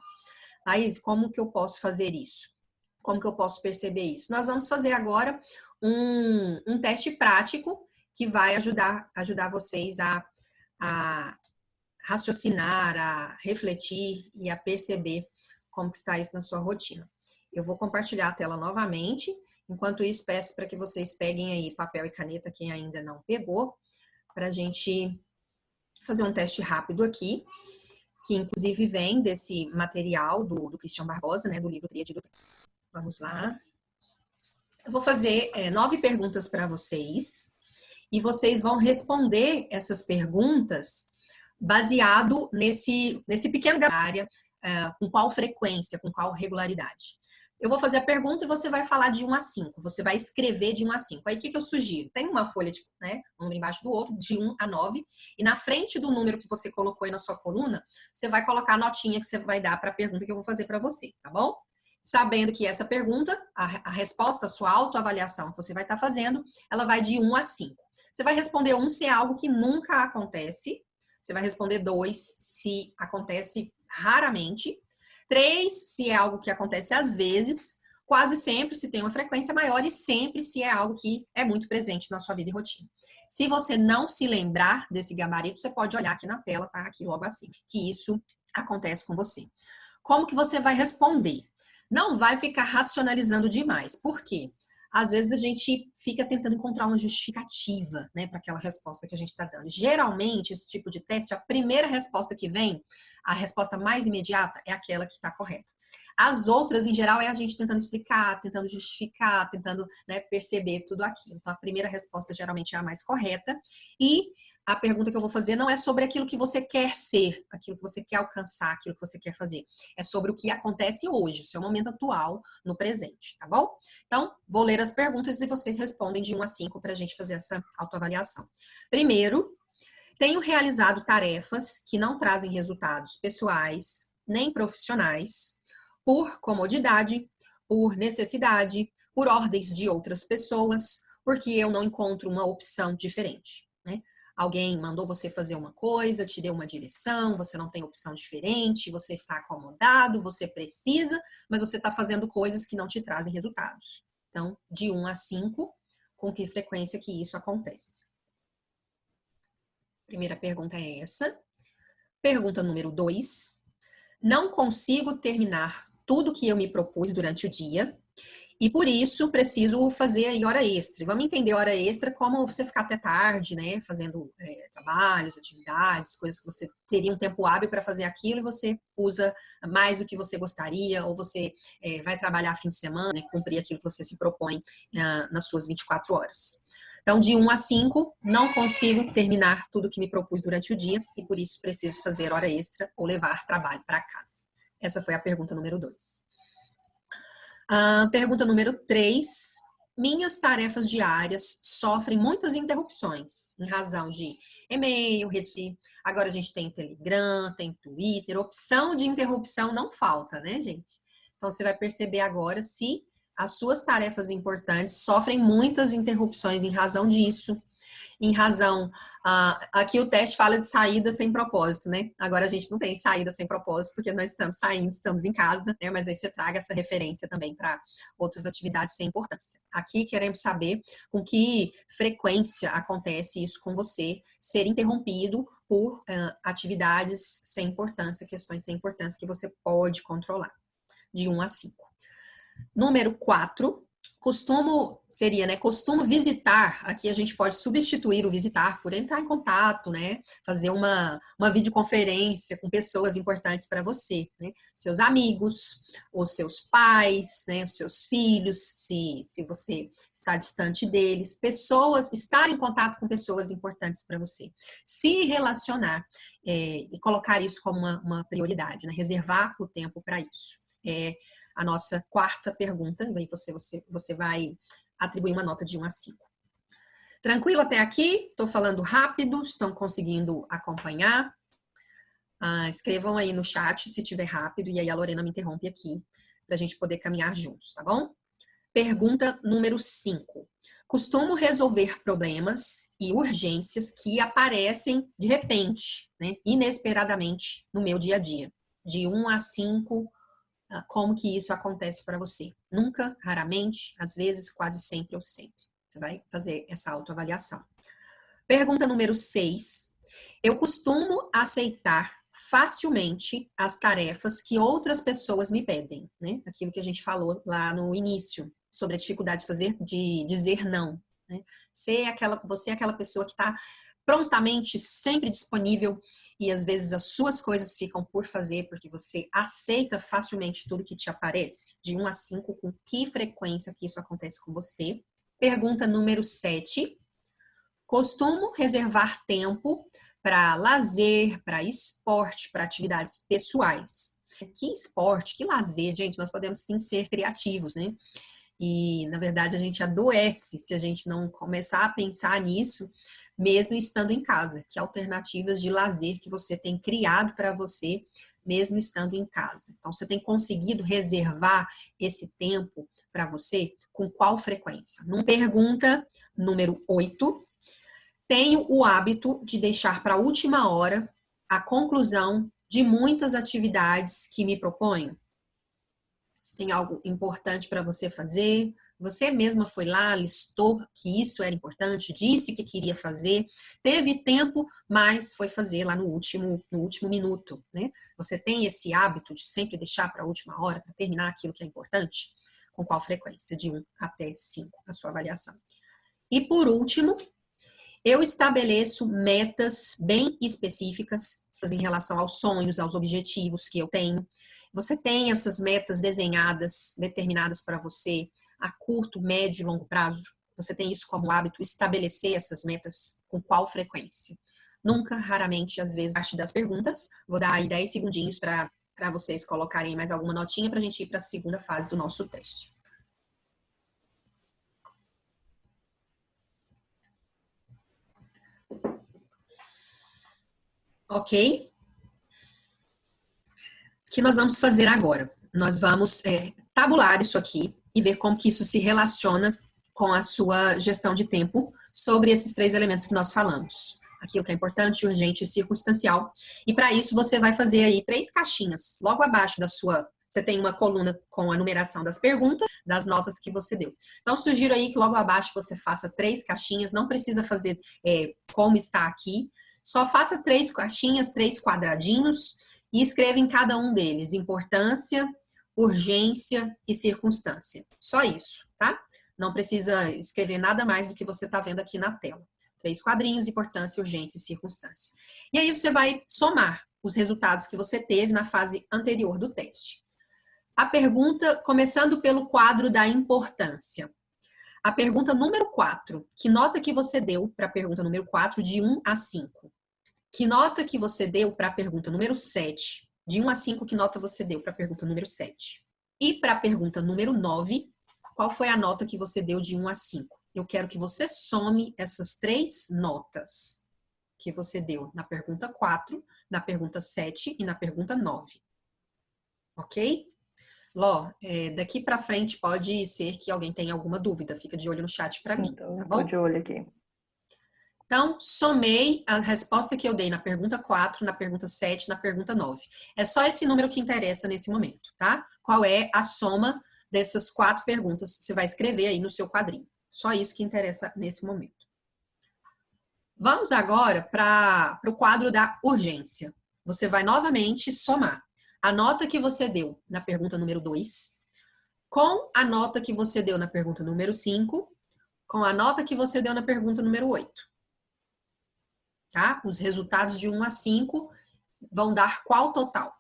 Laís, como que eu posso fazer isso? Como que eu posso perceber isso? Nós vamos fazer agora um teste prático que vai ajudar vocês a raciocinar, a refletir e a perceber como que está isso na sua rotina. Eu vou compartilhar a tela novamente. Enquanto isso, peço para que vocês peguem aí papel e caneta, quem ainda não pegou, para a gente fazer um teste rápido aqui, que inclusive vem desse material do Christian Barbosa, né, do livro Tríade do Tempo. Vamos lá. Eu vou fazer 9 perguntas para vocês e vocês vão responder essas perguntas baseado nesse pequeno área, com qual frequência, com qual regularidade. Eu vou fazer a pergunta e você vai falar de 1 a 5. Você vai escrever de 1 a 5. Aí o que eu sugiro? Tem uma folha, né, um número embaixo do outro, de 1 a 9. E na frente do número que você colocou aí na sua coluna, você vai colocar a notinha que você vai dar para a pergunta que eu vou fazer para você, tá bom? Sabendo que essa pergunta, a resposta, a sua autoavaliação que você vai estar fazendo, ela vai de 1 a 5. Você vai responder 1 se é algo que nunca acontece. Você vai responder 2 se acontece raramente. 3 se é algo que acontece às vezes. Quase sempre se tem uma frequência maior e sempre se é algo que é muito presente na sua vida e rotina. Se você não se lembrar desse gabarito, você pode olhar aqui na tela, tá? Aqui logo assim, que isso acontece com você. Como que você vai responder? Não vai ficar racionalizando demais. Por quê? Às vezes a gente fica tentando encontrar uma justificativa, né, para aquela resposta que a gente está dando. Geralmente, esse tipo de teste, a primeira resposta que vem, a resposta mais imediata, é aquela que está correta. As outras, em geral, é a gente tentando explicar, tentando justificar, tentando, né, perceber tudo aquilo. Então, a primeira resposta geralmente é a mais correta. E a pergunta que eu vou fazer não é sobre aquilo que você quer ser, aquilo que você quer alcançar, aquilo que você quer fazer. É sobre o que acontece hoje, o seu momento atual, no presente, tá bom? Então, vou ler as perguntas e vocês respondem de 1 a 5 para a gente fazer essa autoavaliação. Primeiro, tenho realizado tarefas que não trazem resultados pessoais nem profissionais por comodidade, por necessidade, por ordens de outras pessoas, porque eu não encontro uma opção diferente, né? Alguém mandou você fazer uma coisa, te deu uma direção, você não tem opção diferente, você está acomodado, você precisa, mas você está fazendo coisas que não te trazem resultados. Então, de 1 a 5, com que frequência que isso acontece? Primeira pergunta é essa. Pergunta número 2. Não consigo terminar tudo que eu me propus durante o dia e por isso preciso fazer aí hora extra. Vamos entender hora extra como você ficar até tarde, né? Fazendo trabalhos, atividades, coisas que você teria um tempo hábil para fazer aquilo e você usa mais do que você gostaria, ou você vai trabalhar fim de semana, né? Cumprir aquilo que você se propõe nas suas 24 horas. Então, de 1 a 5, não consigo terminar tudo que me propus durante o dia e por isso preciso fazer hora extra ou levar trabalho para casa. Essa foi a pergunta número 2. Pergunta número 3. Minhas tarefas diárias sofrem muitas interrupções em razão de e-mail, rede social. Agora a gente tem Telegram, tem Twitter. Opção de interrupção não falta, né, gente? Então você vai perceber agora se as suas tarefas importantes sofrem muitas interrupções em razão disso. Em razão, aqui o teste fala de saída sem propósito, né? Agora a gente não tem saída sem propósito, porque nós estamos saindo, estamos em casa, né? Mas aí você traga essa referência também para outras atividades sem importância. Aqui queremos saber com que frequência acontece isso com você, ser interrompido por atividades sem importância, questões sem importância que você pode controlar, de 1 a 5. Número 4. Costumo visitar, aqui a gente pode substituir o visitar por entrar em contato, né? Fazer uma videoconferência com pessoas importantes para você, né? Seus amigos, os seus pais, né? Os seus filhos, se você está distante deles, estar em contato com pessoas importantes para você. Se relacionar e colocar isso como uma prioridade, né? Reservar o tempo para isso. A nossa 4ª pergunta, e aí você vai atribuir uma nota de 1 a 5. Tranquilo até aqui? Estou falando rápido, estão conseguindo acompanhar? Escrevam aí no chat se estiver rápido, e aí a Lorena me interrompe aqui, para a gente poder caminhar juntos, tá bom? Pergunta número 5. Costumo resolver problemas e urgências que aparecem de repente, né, inesperadamente no meu dia a dia. De 1 a 5, como que isso acontece para você? Nunca, raramente, às vezes, quase sempre ou sempre. Você vai fazer essa autoavaliação. Pergunta número 6. Eu costumo aceitar facilmente as tarefas que outras pessoas me pedem, né? Aquilo que a gente falou lá no início, sobre a dificuldade de dizer não, né? Você é aquela pessoa que está prontamente, sempre disponível e às vezes as suas coisas ficam por fazer porque você aceita facilmente tudo que te aparece. De 1 a 5, com que frequência que isso acontece com você? Pergunta número 7. Costumo reservar tempo para lazer, para esporte, para atividades pessoais. Que esporte, que lazer, gente, nós podemos sim ser criativos, né? E, na verdade, a gente adoece se a gente não começar a pensar nisso, mesmo estando em casa. Que alternativas de lazer que você tem criado para você, mesmo estando em casa. Então, você tem conseguido reservar esse tempo para você? Com qual frequência? Pergunta número 8. Tenho o hábito de deixar para a última hora a conclusão de muitas atividades que me proponho. Se tem algo importante para você fazer, você mesma foi lá, listou que isso era importante, disse que queria fazer, teve tempo, mas foi fazer lá no último minuto, né? Você tem esse hábito de sempre deixar para a última hora para terminar aquilo que é importante? Com qual frequência? De 1 até 5, a sua avaliação. E por último, eu estabeleço metas bem específicas em relação aos sonhos, aos objetivos que eu tenho. Você tem essas metas desenhadas, determinadas para você a curto, médio e longo prazo? Você tem isso como hábito, estabelecer essas metas com qual frequência? nunca, raramente, às vezes, parte das perguntas. Vou dar aí 10 segundinhos para vocês colocarem mais alguma notinha para a gente ir para a segunda fase do nosso teste. Ok? O que nós vamos fazer agora? Nós vamos tabular isso aqui e ver como que isso se relaciona com a sua gestão de tempo sobre esses 3 elementos que nós falamos. Aquilo que é importante, urgente e circunstancial. E para isso você vai fazer aí 3 caixinhas. Logo abaixo da sua, você tem uma coluna com a numeração das perguntas, das notas que você deu. Então sugiro aí que logo abaixo você faça 3 caixinhas, não precisa fazer como está aqui. Só faça 3 caixinhas, 3 quadradinhos e escreva em cada um deles importância, urgência e circunstância. Só isso, tá? Não precisa escrever nada mais do que você está vendo aqui na tela. 3 quadrinhos, importância, urgência e circunstância. E aí você vai somar os resultados que você teve na fase anterior do teste. A pergunta, começando pelo quadro da importância. A pergunta número 4, que nota que você deu para a pergunta número 4 de 1 a 5? Que nota que você deu para a pergunta número 7? De 1 a 5, que nota você deu para a pergunta número 7? E para a pergunta número 9, qual foi a nota que você deu de 1 a 5? Eu quero que você some essas 3 notas que você deu na pergunta 4, na pergunta 7 e na pergunta 9. Ok? Ló, daqui para frente pode ser que alguém tenha alguma dúvida. Fica de olho no chat para mim, Então, tá eu bom? tô de olho aqui. Então, somei a resposta que eu dei na pergunta 4, na pergunta 7, na pergunta 9. É só esse número que interessa nesse momento, tá? Qual é a soma dessas 4 perguntas? Você vai escrever aí no seu quadrinho. Só isso que interessa nesse momento. Vamos agora para o quadro da urgência. Você vai novamente somar a nota que você deu na pergunta número 2 com a nota que você deu na pergunta número 5 com a nota que você deu na pergunta número 8. Tá? Os resultados de 1 a 5 vão dar qual total?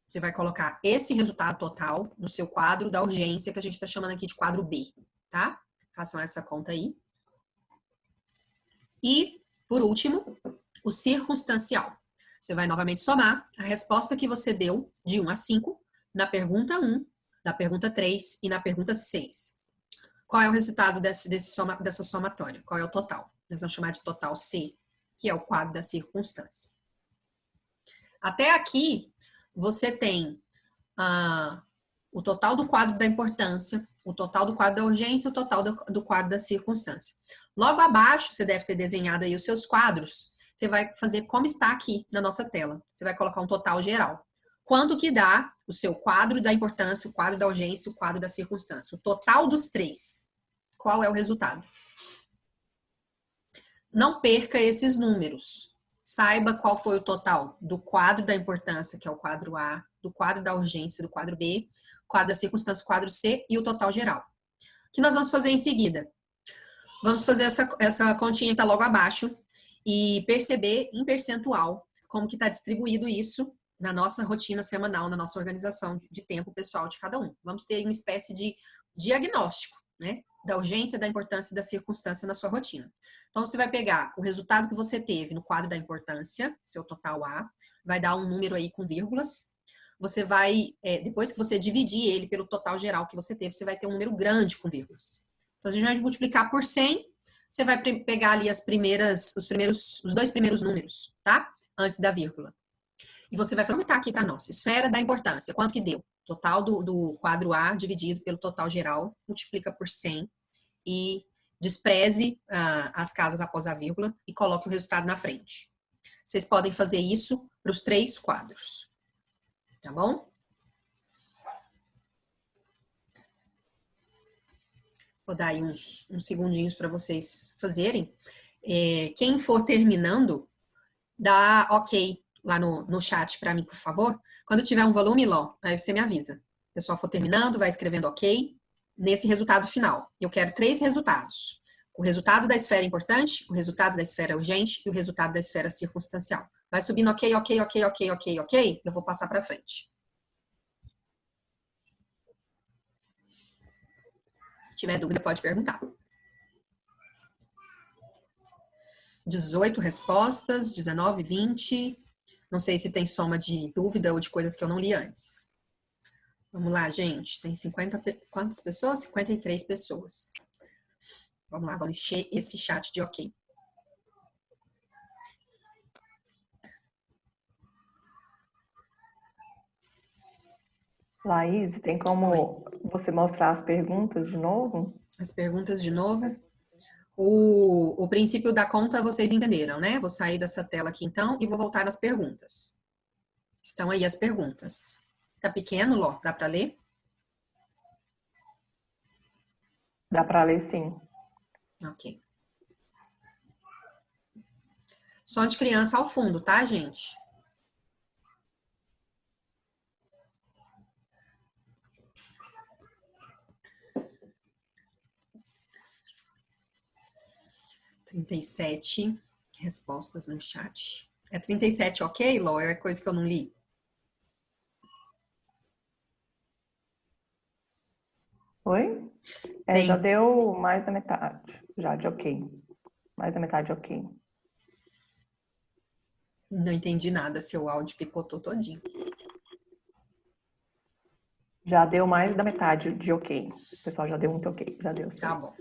Você vai colocar esse resultado total no seu quadro da urgência, que a gente está chamando aqui de quadro B, tá? Façam essa conta aí. E, por último, o circunstancial. Você vai novamente somar a resposta que você deu de 1 a 5 na pergunta 1, na pergunta 3 e na pergunta 6. Qual é o resultado dessa somatória? Qual é o total? Nós vamos chamar de total C, que é o quadro da circunstância. Até aqui, você tem o total do quadro da importância, o total do quadro da urgência, o total do quadro da circunstância. Logo abaixo, você deve ter desenhado aí os seus quadros. Você vai fazer como está aqui na nossa tela. Você vai colocar um total geral. Quanto que dá o seu quadro da importância, o quadro da urgência, o quadro da circunstância? O total dos 3. Qual é o resultado? Não perca esses números. Saiba qual foi o total do quadro da importância, que é o quadro A, do quadro da urgência, do quadro B, quadro da circunstância, quadro C e o total geral. O que nós vamos fazer em seguida? Vamos fazer essa continha que está logo abaixo e perceber em percentual como que está distribuído isso na nossa rotina semanal, na nossa organização de tempo pessoal de cada um. Vamos ter uma espécie de diagnóstico, né? Da urgência, da importância e da circunstância na sua rotina. Então, você vai pegar o resultado que você teve no quadro da importância, seu total A, vai dar um número aí com vírgulas. Você vai, depois que você dividir ele pelo total geral que você teve, você vai ter um número grande com vírgulas. Então, a gente vai multiplicar por 100, você vai pegar ali os 2 primeiros números, tá? Antes da vírgula. E você vai formatar aqui para nós, esfera da importância, quanto que deu? Total do quadro A dividido pelo total geral, multiplica por 100 e despreze as casas após a vírgula e coloque o resultado na frente. Vocês podem fazer isso para os 3 quadros, tá bom? Vou dar aí uns segundinhos para vocês fazerem. Quem for terminando, dá ok lá no chat para mim, por favor. Quando tiver um volume, Ló, aí você me avisa. O pessoal for terminando, vai escrevendo ok. Nesse resultado final, eu quero 3 resultados. O resultado da esfera importante, o resultado da esfera urgente e o resultado da esfera circunstancial. Vai subindo ok, ok, ok, ok, ok, ok. Eu vou passar para frente. Se tiver dúvida, pode perguntar. 18 respostas, 19, 20. Não sei se tem soma de dúvida ou de coisas que eu não li antes. Vamos lá, gente. Tem 50... Quantas pessoas? 53 pessoas. Vamos lá, vamos encher esse chat de ok. Laís, tem como você mostrar as perguntas de novo? As perguntas de novo. O princípio da conta vocês entenderam, né? Vou sair dessa tela aqui então e vou voltar nas perguntas. Estão aí as perguntas. Tá pequeno, Ló? Dá para ler? Dá para ler, sim. Ok. Som de criança ao fundo, tá, gente? (37) respostas no chat. É 37 ok, Ló? É coisa que eu não li? Oi? Já deu mais da metade, já de ok. Mais da metade ok. Não entendi nada, seu áudio picotou todinho. Já deu mais da metade de ok. O pessoal já deu muito ok, já deu. Sim. Tá bom.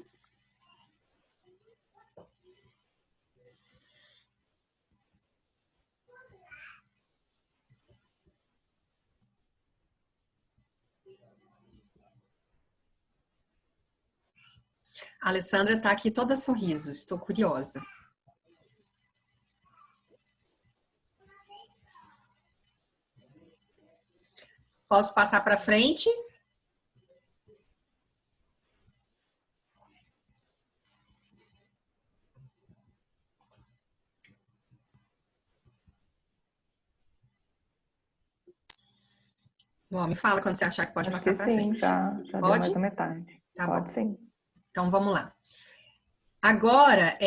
A Alessandra está aqui toda sorriso, estou curiosa. Posso passar para frente? Bom, me fala quando você achar que pode passar para frente. Já deu mais da metade. Tá pode bom. Sim. Então vamos lá. Agora,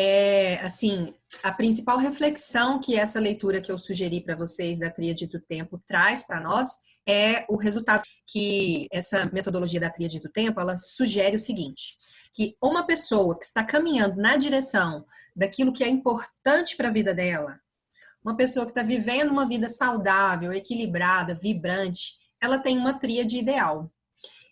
assim, a principal reflexão que essa leitura que eu sugeri para vocês da Tríade do Tempo traz para nós é o resultado que essa metodologia da Tríade do Tempo, ela sugere o seguinte, que uma pessoa que está caminhando na direção daquilo que é importante para a vida dela, uma pessoa que está vivendo uma vida saudável, equilibrada, vibrante, ela tem uma tríade ideal.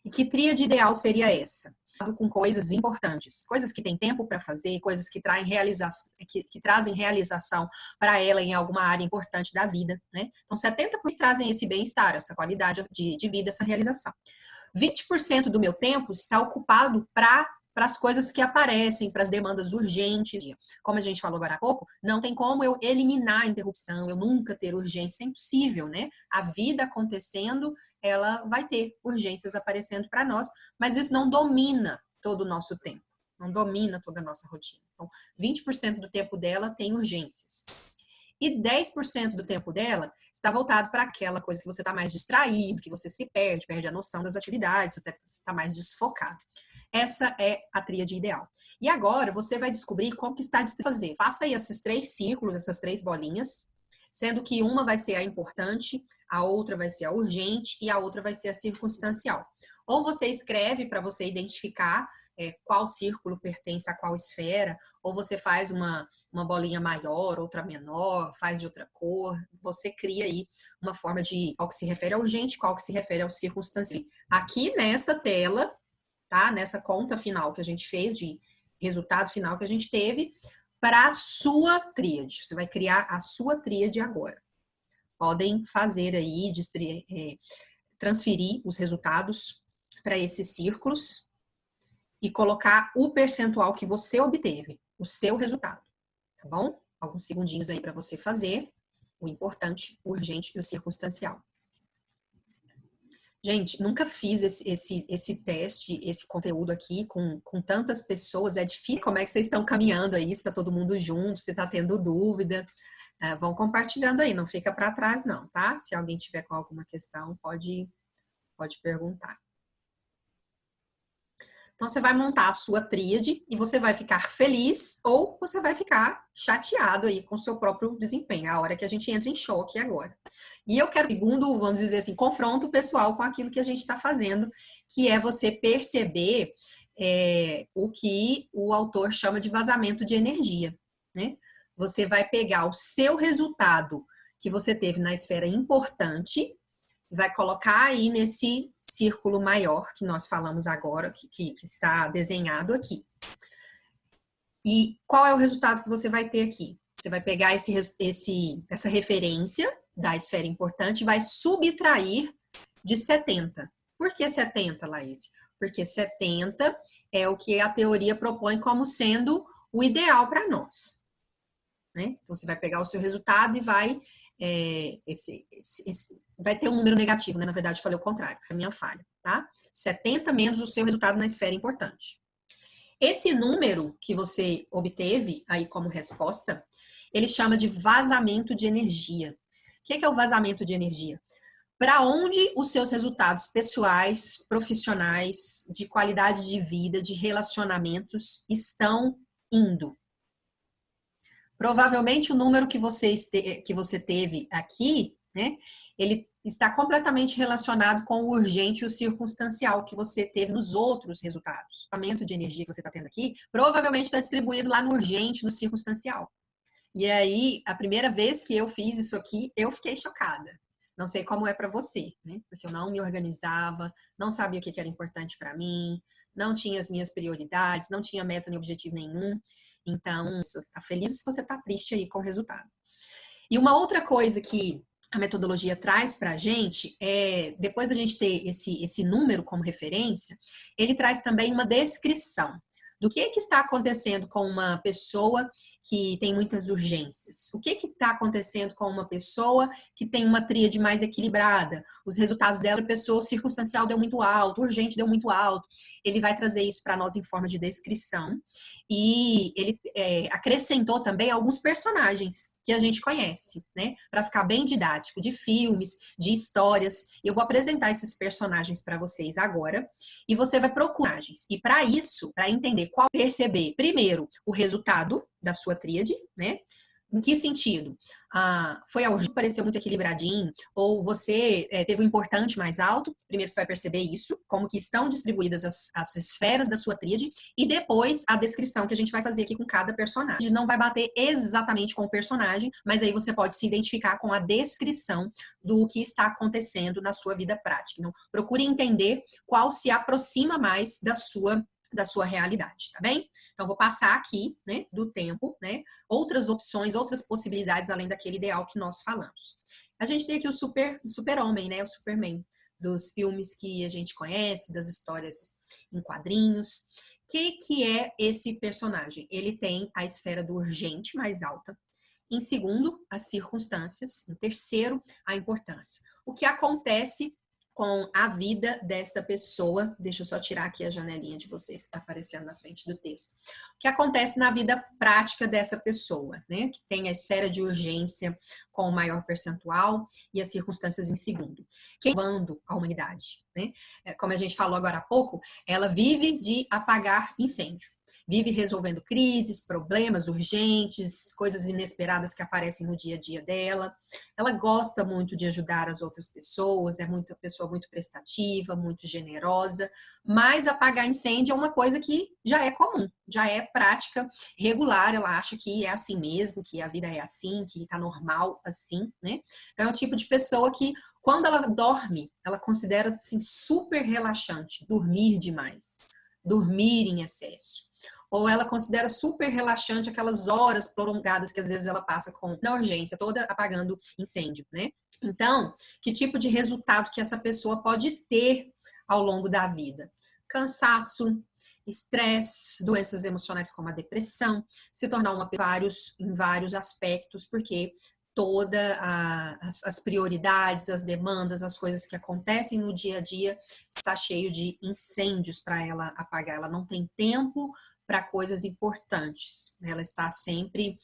E que tríade ideal seria essa? Com coisas importantes, coisas que tem tempo para fazer, coisas que trazem realização para ela em alguma área importante da vida, né? Então, 70% trazem esse bem-estar, essa qualidade de vida, essa realização. 20% do meu tempo está ocupado para as coisas que aparecem, para as demandas urgentes. Como a gente falou agora há pouco, não tem como eu eliminar a interrupção, eu nunca ter urgência, é impossível, né? A vida acontecendo, ela vai ter urgências aparecendo para nós, mas isso não domina todo o nosso tempo, não domina toda a nossa rotina. Então, 20% do tempo dela tem urgências. E 10% do tempo dela está voltado para aquela coisa que você está mais distraído, que você se perde a noção das atividades, você está mais desfocado. Essa é a tríade ideal. E agora você vai descobrir como que está de fazer. Faça aí esses 3 círculos, essas 3 bolinhas, sendo que uma vai ser a importante, a outra vai ser a urgente e a outra vai ser a circunstancial. Ou você escreve para você identificar qual círculo pertence a qual esfera, ou você faz uma bolinha maior, outra menor, faz de outra cor. Você cria aí uma forma de qual que se refere ao urgente, qual que se refere ao circunstancial. Aqui nesta tela, tá? Nessa conta final que a gente fez, de resultado final que a gente teve, para a sua tríade. Você vai criar a sua tríade agora. Podem fazer aí, transferir os resultados para esses círculos e colocar o percentual que você obteve, o seu resultado, tá bom? Alguns segundinhos aí para você fazer o importante, o urgente e o circunstancial. Gente, nunca fiz esse teste, esse conteúdo aqui com tantas pessoas. É difícil. Como é que vocês estão caminhando aí? Se está todo mundo junto, se está tendo dúvida. Vão compartilhando aí, não fica para trás não, tá? Se alguém tiver com alguma questão, pode perguntar. Então, você vai montar a sua tríade e você vai ficar feliz ou você vai ficar chateado aí com o seu próprio desempenho, a hora que a gente entra em choque agora. E eu quero, segundo, vamos dizer assim, confronto pessoal com aquilo que a gente está fazendo, que é você perceber o que o autor chama de vazamento de energia, né? você vai pegar o seu resultado que você teve na esfera importante, vai colocar aí nesse círculo maior que nós falamos agora, que está desenhado aqui. E qual é o resultado que você vai ter aqui? Você vai pegar essa referência da esfera importante e vai subtrair de 70. Por que 70, Laís? Porque 70 é o que a teoria propõe como sendo o ideal para nós. Né? Então, você vai pegar o seu resultado e vai... vai ter um número negativo, né? Na verdade, eu falei o contrário, é a minha falha, tá? 70 menos o seu resultado na esfera importante. Esse número que você obteve aí como resposta, ele chama de vazamento de energia. O que é o vazamento de energia? Para onde os seus resultados pessoais, profissionais, de qualidade de vida, de relacionamentos estão indo? Provavelmente o número que você teve aqui, né, ele está completamente relacionado com o urgente e o circunstancial que você teve nos outros resultados. O aumento de energia que você está tendo aqui, provavelmente está distribuído lá no urgente, no circunstancial. E aí, a primeira vez que eu fiz isso aqui, eu fiquei chocada. Não sei como é para você, né? Porque eu não me organizava, não sabia o que era importante para mim, não tinha as minhas prioridades, não tinha meta nem objetivo nenhum. Então, você está feliz se você está triste aí com o resultado. E uma outra coisa que a metodologia traz para a gente é, depois da gente ter esse número como referência, ele traz também uma descrição do que está acontecendo com uma pessoa que tem muitas urgências. O que está acontecendo com uma pessoa que tem uma tríade mais equilibrada? Os resultados dela, a pessoa circunstancial deu muito alto, urgente deu muito alto. Ele vai trazer isso para nós em forma de descrição. E ele acrescentou também alguns personagens que a gente conhece, né? Para ficar bem didático, de filmes, de histórias. Eu vou apresentar esses personagens para vocês agora. E você vai procurar. E para isso, para entender qual perceber, primeiro, o resultado da sua tríade, né? Em que sentido? Foi a urgência que pareceu muito equilibradinho, ou você teve um importante mais alto? Primeiro você vai perceber isso, como que estão distribuídas as esferas da sua tríade, e depois a descrição que a gente vai fazer aqui com cada personagem. Não vai bater exatamente com o personagem, mas aí você pode se identificar com a descrição do que está acontecendo na sua vida prática. Então, procure entender qual se aproxima mais da sua realidade, tá bem? Então, vou passar aqui, né, do tempo, né, outras opções, outras possibilidades além daquele ideal que nós falamos. A gente tem aqui o super-homem, né, o Superman, dos filmes que a gente conhece, das histórias em quadrinhos. O que é esse personagem? Ele tem a esfera do urgente mais alta. Em segundo, as circunstâncias. Em terceiro, a importância. O que acontece com a vida desta pessoa, deixa eu só tirar aqui a janelinha de vocês que está aparecendo na frente do texto. O que acontece na vida prática dessa pessoa, né? Que tem a esfera de urgência com o maior percentual e as circunstâncias em segundo. Quem salvando a humanidade, né? Como a gente falou agora há pouco, ela vive de apagar incêndio. Vive resolvendo crises, problemas urgentes, coisas inesperadas que aparecem no dia a dia dela. Ela gosta muito de ajudar as outras pessoas, é uma pessoa muito prestativa, muito generosa, mas apagar incêndio é uma coisa que já é comum, já é prática regular. Ela acha que é assim mesmo, que a vida é assim, que tá normal assim, né? Então é o tipo de pessoa que, quando ela dorme, ela considera assim super relaxante, dormir demais, dormir em excesso. Ou ela considera super relaxante aquelas horas prolongadas que às vezes ela passa na urgência, toda apagando incêndio, né? Então, que tipo de resultado que essa pessoa pode ter ao longo da vida? Cansaço, estresse, doenças emocionais como a depressão, se tornar em vários aspectos, porque todas as prioridades, as demandas, as coisas que acontecem no dia a dia está cheio de incêndios para ela apagar. Ela não tem tempo para coisas importantes. Ela está sempre,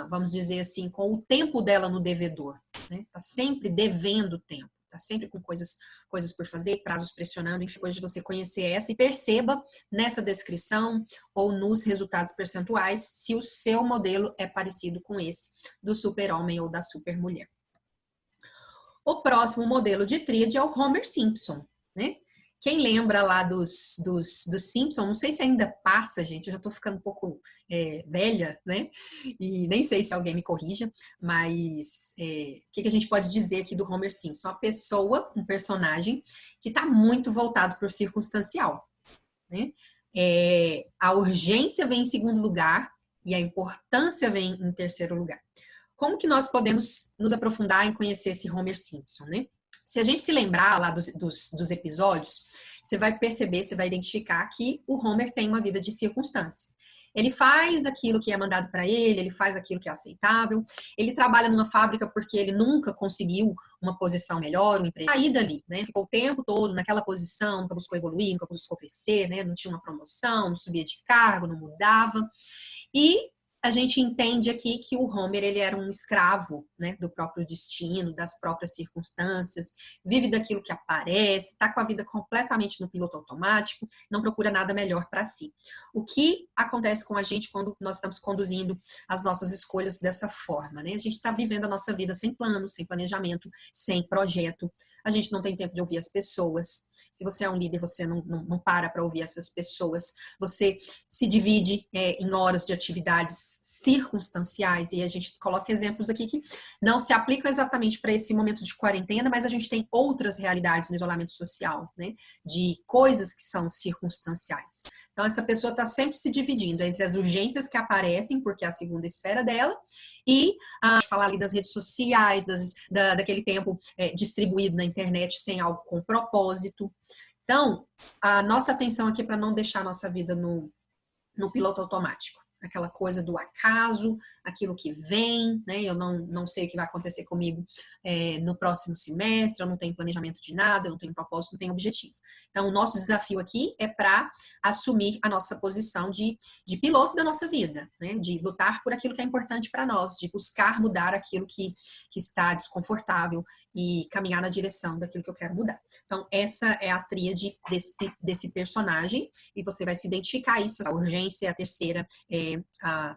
vamos dizer assim, com o tempo dela no devedor. Né? Está sempre devendo tempo. Está sempre com coisas por fazer, prazos pressionando. Enfim, depois de você conhecer essa e perceba nessa descrição ou nos resultados percentuais se o seu modelo é parecido com esse do super-homem ou da super-mulher. O próximo modelo de tríade é o Homer Simpson, né? Quem lembra lá dos Simpsons, não sei se ainda passa, gente, eu já tô ficando um pouco velha, né? E nem sei se alguém me corrija, mas o que a gente pode dizer aqui do Homer Simpson? Uma pessoa, um personagem que está muito voltado para o circunstancial, né? A urgência vem em segundo lugar e a importância vem em terceiro lugar. Como que nós podemos nos aprofundar em conhecer esse Homer Simpson, né? Se a gente se lembrar lá dos episódios, você vai perceber, você vai identificar que o Homer tem uma vida de circunstância. Ele faz aquilo que é mandado para ele faz aquilo que é aceitável, ele trabalha numa fábrica porque ele nunca conseguiu uma posição melhor, um emprego. Sair dali, né? Ficou o tempo todo naquela posição, nunca buscou evoluir, nunca buscou crescer, né? Não tinha uma promoção, não subia de cargo, não mudava. E a gente entende aqui que o Homer, ele era um escravo, né, do próprio destino, das próprias circunstâncias, vive daquilo que aparece, está com a vida completamente no piloto automático, não procura nada melhor para si. O que acontece com a gente quando nós estamos conduzindo as nossas escolhas dessa forma, né? A gente está vivendo a nossa vida sem plano, sem planejamento, sem projeto, a gente não tem tempo de ouvir as pessoas. Se você é um líder, você não para ouvir essas pessoas, você se divide em horas de atividades circunstanciais, e a gente coloca exemplos aqui que não se aplicam exatamente para esse momento de quarentena, mas a gente tem outras realidades no isolamento social, né? De coisas que são circunstanciais. Então, essa pessoa está sempre se dividindo entre as urgências que aparecem, porque é a segunda esfera dela, e falar ali das redes sociais, daquele tempo distribuído na internet sem algo com propósito. Então, a nossa atenção aqui é para não deixar a nossa vida no piloto automático. Aquela coisa do acaso, aquilo que vem, né? Eu não sei o que vai acontecer comigo no próximo semestre, eu não tenho planejamento de nada, eu não tenho propósito, não tenho objetivo. Então, o nosso desafio aqui é para assumir a nossa posição de piloto da nossa vida, né? De lutar por aquilo que é importante para nós, de buscar mudar aquilo que está desconfortável e caminhar na direção daquilo que eu quero mudar. Então, essa é a tríade desse personagem, e você vai se identificar isso, a urgência é a terceira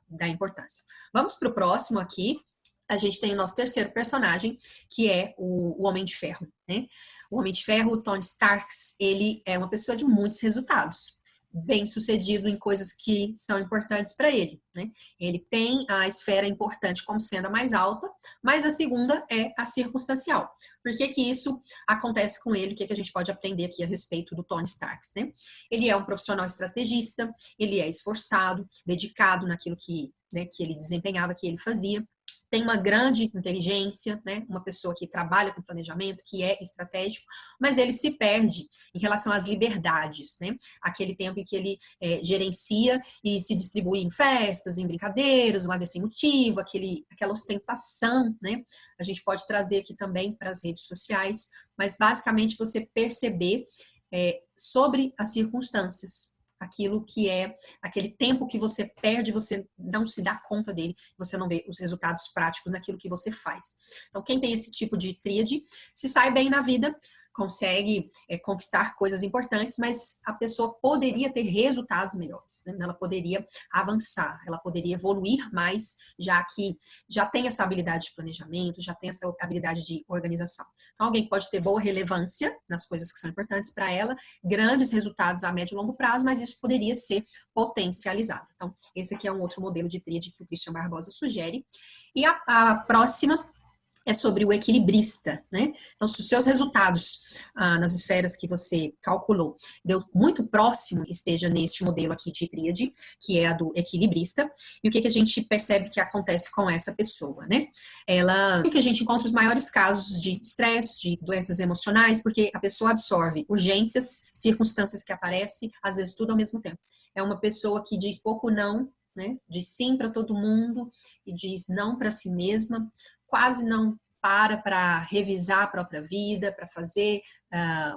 da importância. Vamos para o próximo aqui. A gente tem o nosso terceiro personagem, que é o Homem de Ferro, né? O Homem de Ferro, o Tony Stark, ele é uma pessoa de muitos resultados, bem sucedido em coisas que são importantes para ele, né? Ele tem a esfera importante como sendo a mais alta, mas a segunda é a circunstancial. Por que isso acontece com ele? O que a gente pode aprender aqui a respeito do Tony Stark, né? Ele é um profissional estrategista, ele é esforçado, dedicado naquilo que ele desempenhava, que ele fazia. Tem uma grande inteligência, né? Uma pessoa que trabalha com planejamento, que é estratégico, mas ele se perde em relação às liberdades, né? Aquele tempo em que ele gerencia e se distribui em festas, em brincadeiras, lazer sem motivo, aquela ostentação, né? A gente pode trazer aqui também para as redes sociais, mas basicamente você perceber sobre as circunstâncias, aquilo que é aquele tempo que você perde, você não se dá conta dele, você não vê os resultados práticos naquilo que você faz. Então, quem tem esse tipo de tríade se sai bem na vida, consegue conquistar coisas importantes, mas a pessoa poderia ter resultados melhores, né? Ela poderia avançar, ela poderia evoluir mais, já que já tem essa habilidade de planejamento, já tem essa habilidade de organização. Então, alguém pode ter boa relevância nas coisas que são importantes para ela, grandes resultados a médio e longo prazo, mas isso poderia ser potencializado. Então, esse aqui é um outro modelo de tríade que o Christian Barbosa sugere. E a próxima é sobre o equilibrista, né? Então, se os seus resultados nas esferas que você calculou deu muito próximo, esteja neste modelo aqui de tríade, que é a do equilibrista, e o que a gente percebe que acontece com essa pessoa, né? Que a gente encontra os maiores casos de estresse, de doenças emocionais, porque a pessoa absorve urgências, circunstâncias que aparecem, às vezes tudo ao mesmo tempo. É uma pessoa que diz pouco não, né? Diz sim para todo mundo e diz não para si mesma, quase não para revisar a própria vida, para fazer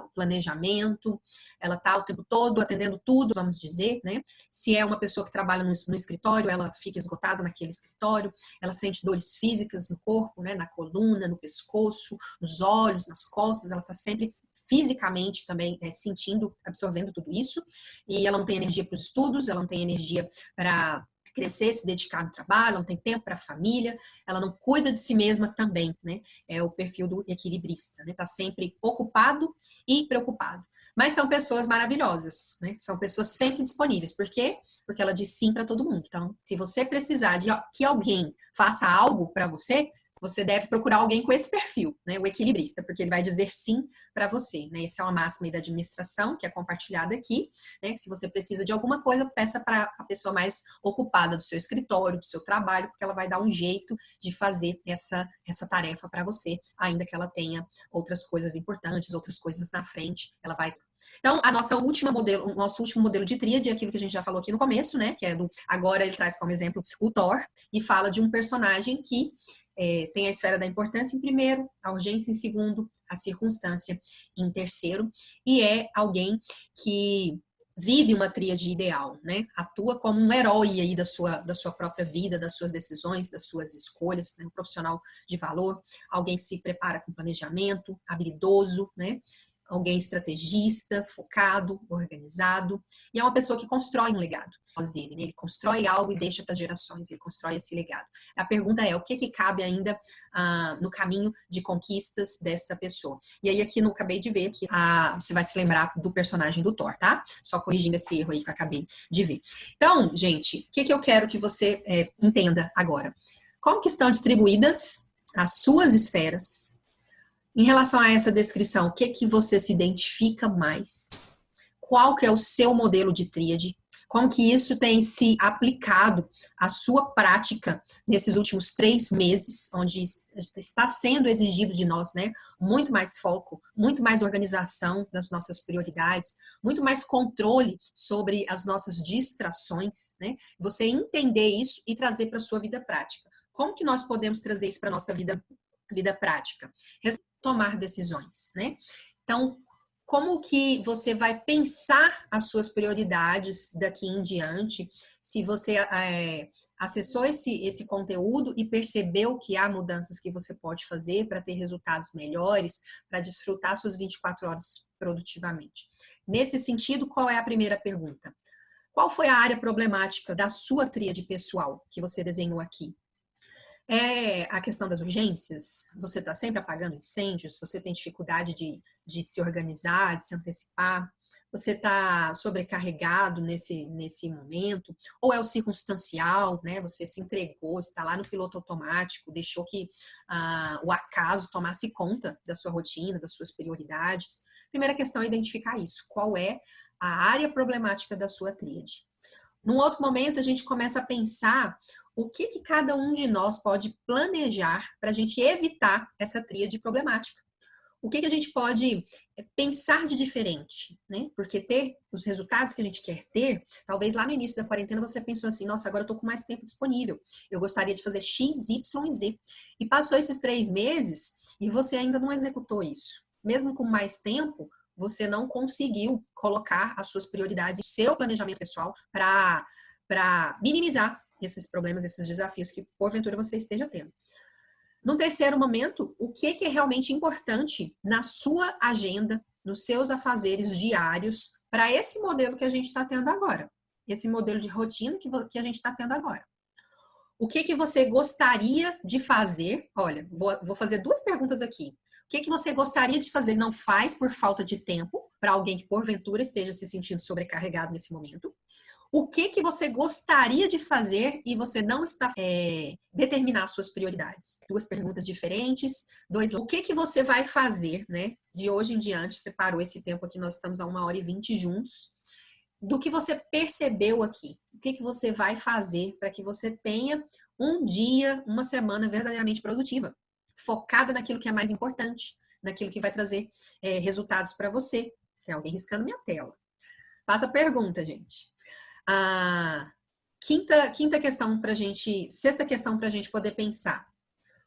o planejamento. Ela está o tempo todo atendendo tudo, vamos dizer, né? Se é uma pessoa que trabalha no escritório, ela fica esgotada naquele escritório, ela sente dores físicas no corpo, né? Na coluna, no pescoço, nos olhos, nas costas, ela está sempre fisicamente também sentindo, absorvendo tudo isso, e ela não tem energia para os estudos, ela não tem energia para crescer, se dedicar no trabalho, ela não tem tempo para a família, ela não cuida de si mesma também, né? É o perfil do equilibrista, né? Tá sempre ocupado e preocupado. Mas são pessoas maravilhosas, né? São pessoas sempre disponíveis. Por quê? Porque ela diz sim para todo mundo. Então, se você precisar de que alguém faça algo para você, você deve procurar alguém com esse perfil, né? O equilibrista, porque ele vai dizer sim para você, né? Essa é uma máxima aí da administração, que é compartilhada aqui, né? Se você precisa de alguma coisa, peça para a pessoa mais ocupada do seu escritório, do seu trabalho, porque ela vai dar um jeito de fazer essa tarefa para você, ainda que ela tenha outras coisas importantes, outras coisas na frente, ela vai. Então, o nosso último modelo de tríade é aquilo que a gente já falou aqui no começo, né? Que é agora ele traz como exemplo o Thor e fala de um personagem que tem a esfera da importância em primeiro, a urgência em segundo, a circunstância em terceiro, e é alguém que vive uma tríade ideal, né? Atua como um herói aí da sua própria vida, das suas decisões, das suas escolhas, né? Um profissional de valor, alguém que se prepara com planejamento, habilidoso, né? Alguém estrategista, focado, organizado, e é uma pessoa que constrói um legado. Ele constrói algo e deixa para gerações, ele constrói esse legado. A pergunta é, o que cabe ainda no caminho de conquistas dessa pessoa? E aí aqui, acabei de ver, que você vai se lembrar do personagem do Thor, tá? Só corrigindo esse erro aí que eu acabei de ver. Então, gente, o que eu quero que você entenda agora? Como que estão distribuídas as suas esferas? Em relação a essa descrição, o que você se identifica mais? Qual que é o seu modelo de tríade? Como que isso tem se aplicado à sua prática nesses últimos 3 meses, onde está sendo exigido de nós, né? Muito mais foco, muito mais organização das nossas prioridades, muito mais controle sobre as nossas distrações, né? Você entender isso e trazer para a sua vida prática. Como que nós podemos trazer isso para a nossa vida prática? Tomar decisões, né? Então, como que você vai pensar as suas prioridades daqui em diante, se você acessou esse conteúdo e percebeu que há mudanças que você pode fazer para ter resultados melhores, para desfrutar suas 24 horas produtivamente. Nesse sentido, qual é a primeira pergunta? Qual foi a área problemática da sua tríade pessoal que você desenhou aqui? É a questão das urgências? Você está sempre apagando incêndios? Você tem dificuldade de se organizar, de se antecipar? Você está sobrecarregado nesse momento? Ou é o circunstancial, né? Você se entregou, está lá no piloto automático, deixou que o acaso tomasse conta da sua rotina, das suas prioridades? Primeira questão é identificar isso. Qual é a área problemática da sua tríade? Num outro momento, a gente começa a pensar o que cada um de nós pode planejar para a gente evitar essa tríade problemática. O que a gente pode pensar de diferente, né? Porque ter os resultados que a gente quer ter, talvez lá no início da quarentena você pensou assim, nossa, agora eu tô com mais tempo disponível. Eu gostaria de fazer X, Y e Z. E passou esses 3 meses e você ainda não executou isso. Mesmo com mais tempo, você não conseguiu colocar as suas prioridades, o seu planejamento pessoal para minimizar esses problemas, esses desafios que porventura você esteja tendo. No terceiro momento, o que é realmente importante na sua agenda, nos seus afazeres diários, para esse modelo que a gente está tendo agora, esse modelo de rotina que a gente está tendo agora. O que você gostaria de fazer? Olha, vou fazer 2 perguntas aqui. O que você gostaria de fazer e não faz por falta de tempo, para alguém que porventura esteja se sentindo sobrecarregado nesse momento? O que você gostaria de fazer e você não está determinar suas prioridades? 2 perguntas diferentes, 2. O que você vai fazer, né? De hoje em diante, você parou esse tempo aqui, nós estamos a 1h20 juntos. Do que você percebeu aqui? O que você vai fazer para que você tenha um dia, uma semana verdadeiramente produtiva? Focada naquilo que é mais importante, naquilo que vai trazer resultados para você. Tem alguém riscando minha tela. Faça a pergunta, gente. Quinta questão para gente, sexta questão para a gente poder pensar.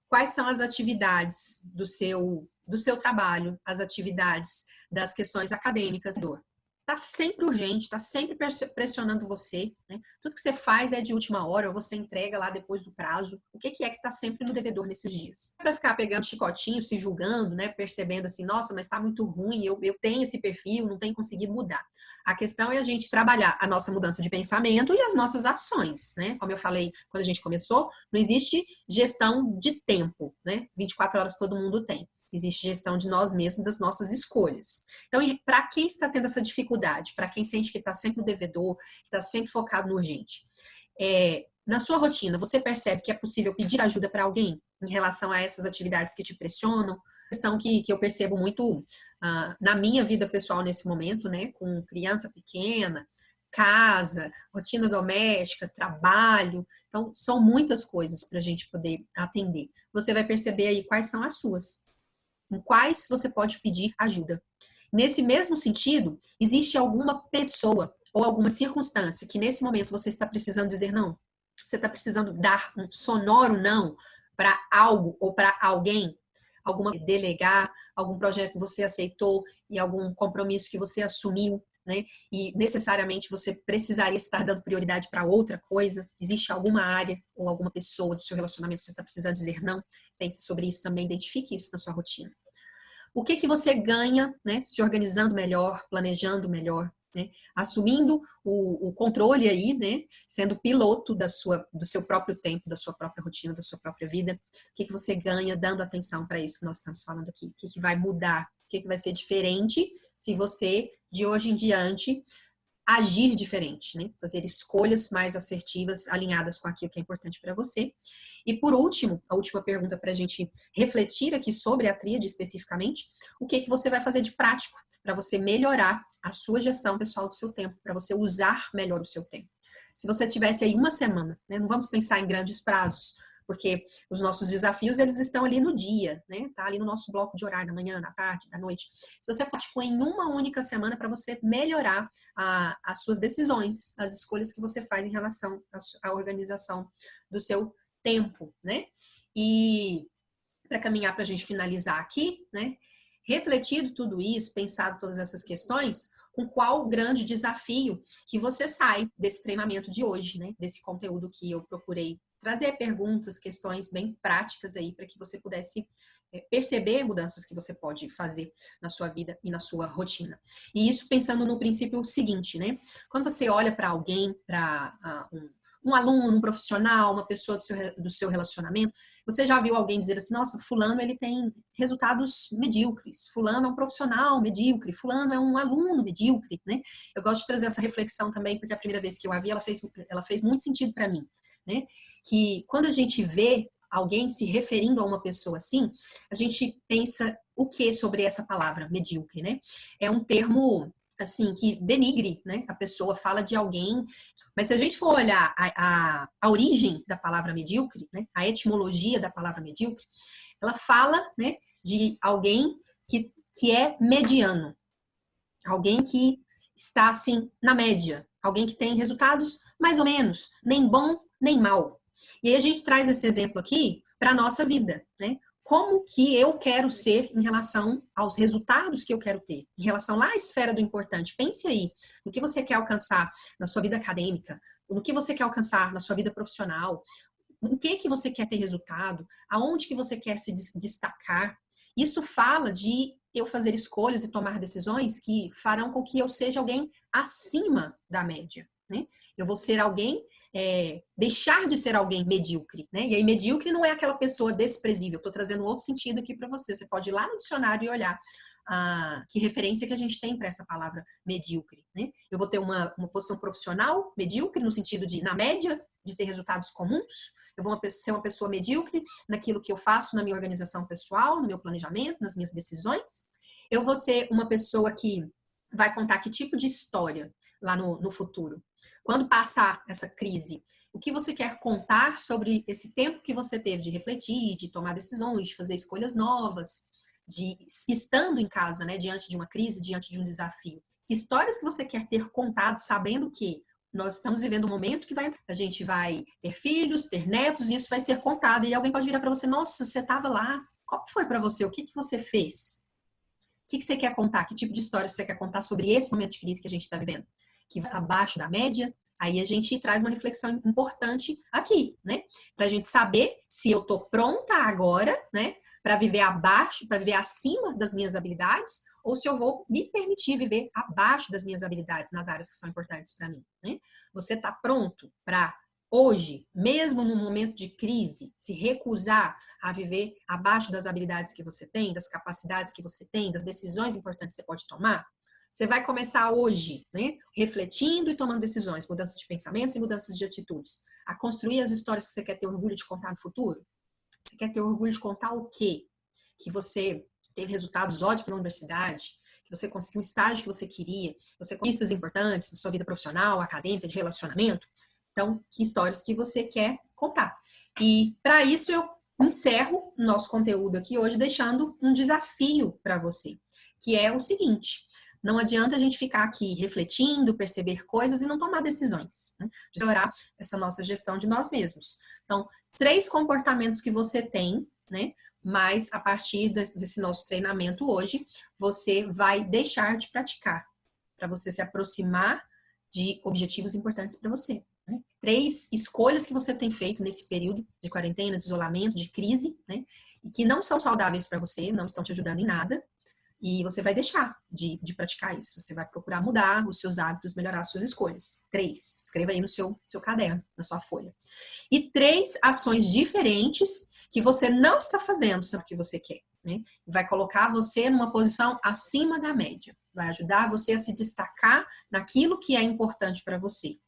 Quais são as atividades do seu trabalho, as atividades das questões acadêmicas? Está sempre urgente, está sempre pressionando você, né? Tudo que você faz é de última hora, ou você entrega lá depois do prazo. O que é que está sempre no devedor nesses dias? Para ficar pegando chicotinho, se julgando, né? Percebendo assim, nossa, mas está muito ruim, eu tenho esse perfil, não tenho conseguido mudar. A questão é a gente trabalhar a nossa mudança de pensamento e as nossas ações, né? Como eu falei quando a gente começou, não existe gestão de tempo, né? 24 horas todo mundo tem. Existe gestão de nós mesmos, das nossas escolhas. Então, para quem está tendo essa dificuldade, para quem sente que está sempre no devedor, que está sempre focado no urgente, na sua rotina, você percebe que é possível pedir ajuda para alguém em relação a essas atividades que te pressionam? Questão que eu percebo muito na minha vida pessoal nesse momento, né? Com criança pequena, casa, rotina doméstica, trabalho. Então, são muitas coisas para a gente poder atender. Você vai perceber aí quais são as suas. Em quais você pode pedir ajuda. Nesse mesmo sentido, existe alguma pessoa ou alguma circunstância que nesse momento você está precisando dizer não? Você está precisando dar um sonoro não para algo ou para alguém? Delegar, algum projeto que você aceitou e algum compromisso que você assumiu, né? E necessariamente você precisaria estar dando prioridade para outra coisa? Existe alguma área ou alguma pessoa do seu relacionamento que você está precisando dizer não? Pense sobre isso também, identifique isso na sua rotina. O que você ganha, né, se organizando melhor, planejando melhor, né, assumindo o controle aí, né, sendo piloto do seu próprio tempo, da sua própria rotina, da sua própria vida. O que você ganha dando atenção para isso que nós estamos falando aqui? O que vai mudar? O que vai ser diferente se você, de hoje em diante, agir diferente, né? Fazer escolhas mais assertivas, alinhadas com aquilo que é importante para você. E por último, a última pergunta para a gente refletir aqui sobre a tríade especificamente, o que você vai fazer de prático para você melhorar a sua gestão pessoal do seu tempo, para você usar melhor o seu tempo. Se você tivesse aí uma semana, né? Não vamos pensar em grandes prazos, porque os nossos desafios, eles estão ali no dia, né? Tá ali no nosso bloco de horário, da manhã, da tarde, da noite. Se você for, tipo, em uma única semana para você melhorar as suas decisões, as escolhas que você faz em relação à organização do seu tempo, né? E para caminhar para a gente finalizar aqui, né? Refletido tudo isso, pensado todas essas questões, com qual grande desafio que você sai desse treinamento de hoje, né? Desse conteúdo que eu procurei trazer perguntas, questões bem práticas aí para que você pudesse perceber mudanças que você pode fazer na sua vida e na sua rotina. E isso pensando no princípio seguinte, né? Quando você olha para alguém, para um aluno, um profissional, uma pessoa do seu relacionamento, você já viu alguém dizer assim, nossa, fulano ele tem resultados medíocres, fulano é um profissional medíocre, fulano é um aluno medíocre, né? Eu gosto de trazer essa reflexão também, porque a primeira vez que eu a vi, ela fez muito sentido para mim, né? Que quando a gente vê alguém se referindo a uma pessoa assim, a gente pensa o que sobre essa palavra medíocre, né? É um termo assim, que denigre, né? A pessoa fala de alguém, mas se a gente for olhar a origem da palavra medíocre, né? A etimologia da palavra medíocre, ela fala, né, de alguém que é mediano, alguém que está assim na média, alguém que tem resultados mais ou menos, nem bom nem mal. E aí a gente traz esse exemplo aqui para a nossa vida, né? Como que eu quero ser em relação aos resultados que eu quero ter, em relação lá à esfera do importante. Pense aí no que você quer alcançar na sua vida acadêmica, no que você quer alcançar na sua vida profissional, no que você quer ter resultado, aonde que você quer se destacar. Isso fala de eu fazer escolhas e tomar decisões que farão com que eu seja alguém acima da média, né? Eu vou ser alguém deixar de ser alguém medíocre, né? E aí medíocre não é aquela pessoa desprezível. Estou trazendo um outro sentido aqui para você. Você pode ir lá no dicionário e olhar que referência que a gente tem para essa palavra medíocre, né? Eu vou ter vou ser um profissional medíocre no sentido de, na média, de ter resultados comuns. Eu vou ser uma pessoa medíocre naquilo que eu faço na minha organização pessoal, no meu planejamento, nas minhas decisões. Eu vou ser uma pessoa que vai contar que tipo de história lá no futuro. Quando passar essa crise, o que você quer contar sobre esse tempo que você teve de refletir, de tomar decisões, de fazer escolhas novas, de estando em casa, né, diante de uma crise, diante de um desafio. Que histórias que você quer ter contado, sabendo que nós estamos vivendo um momento que a gente vai ter filhos, ter netos, e isso vai ser contado. E alguém pode virar para você, nossa, você estava lá, qual foi para você? O que você fez? O que você quer contar? Que tipo de história você quer contar sobre esse momento de crise que a gente está vivendo? Que vai abaixo da média? Aí a gente traz uma reflexão importante aqui, né? Para a gente saber se eu estou pronta agora, né? para viver abaixo, para viver acima das minhas habilidades, ou se eu vou me permitir viver abaixo das minhas habilidades nas áreas que são importantes para mim, né? Você está pronto para hoje, mesmo num momento de crise, se recusar a viver abaixo das habilidades que você tem, das capacidades que você tem, das decisões importantes que você pode tomar? Você vai começar hoje, né, refletindo e tomando decisões, mudança de pensamentos e mudança de atitudes, a construir as histórias que você quer ter orgulho de contar no futuro? Você quer ter orgulho de contar o quê? Que você teve resultados ótimos na universidade, que você conseguiu um estágio que você queria, você conquistas importantes na sua vida profissional, acadêmica, de relacionamento. Então, que histórias que você quer contar? E para isso eu encerro o nosso conteúdo aqui hoje deixando um desafio para você, que é o seguinte: não adianta a gente ficar aqui refletindo, perceber coisas e não tomar decisões, né? Melhorar essa nossa gestão de nós mesmos. Então, 3 comportamentos que você tem, né? Mas a partir desse nosso treinamento hoje, você vai deixar de praticar para você se aproximar de objetivos importantes para você. 3 escolhas que você tem feito nesse período de quarentena, de isolamento, de crise, né? E que não são saudáveis para você, não estão te ajudando em nada. E você vai deixar de praticar isso. Você vai procurar mudar os seus hábitos, melhorar as suas escolhas. 3. Escreva aí no seu caderno, na sua folha. E 3 ações diferentes que você não está fazendo, sabe o que você quer, né? Vai colocar você numa posição acima da média. Vai ajudar você a se destacar naquilo que é importante para você.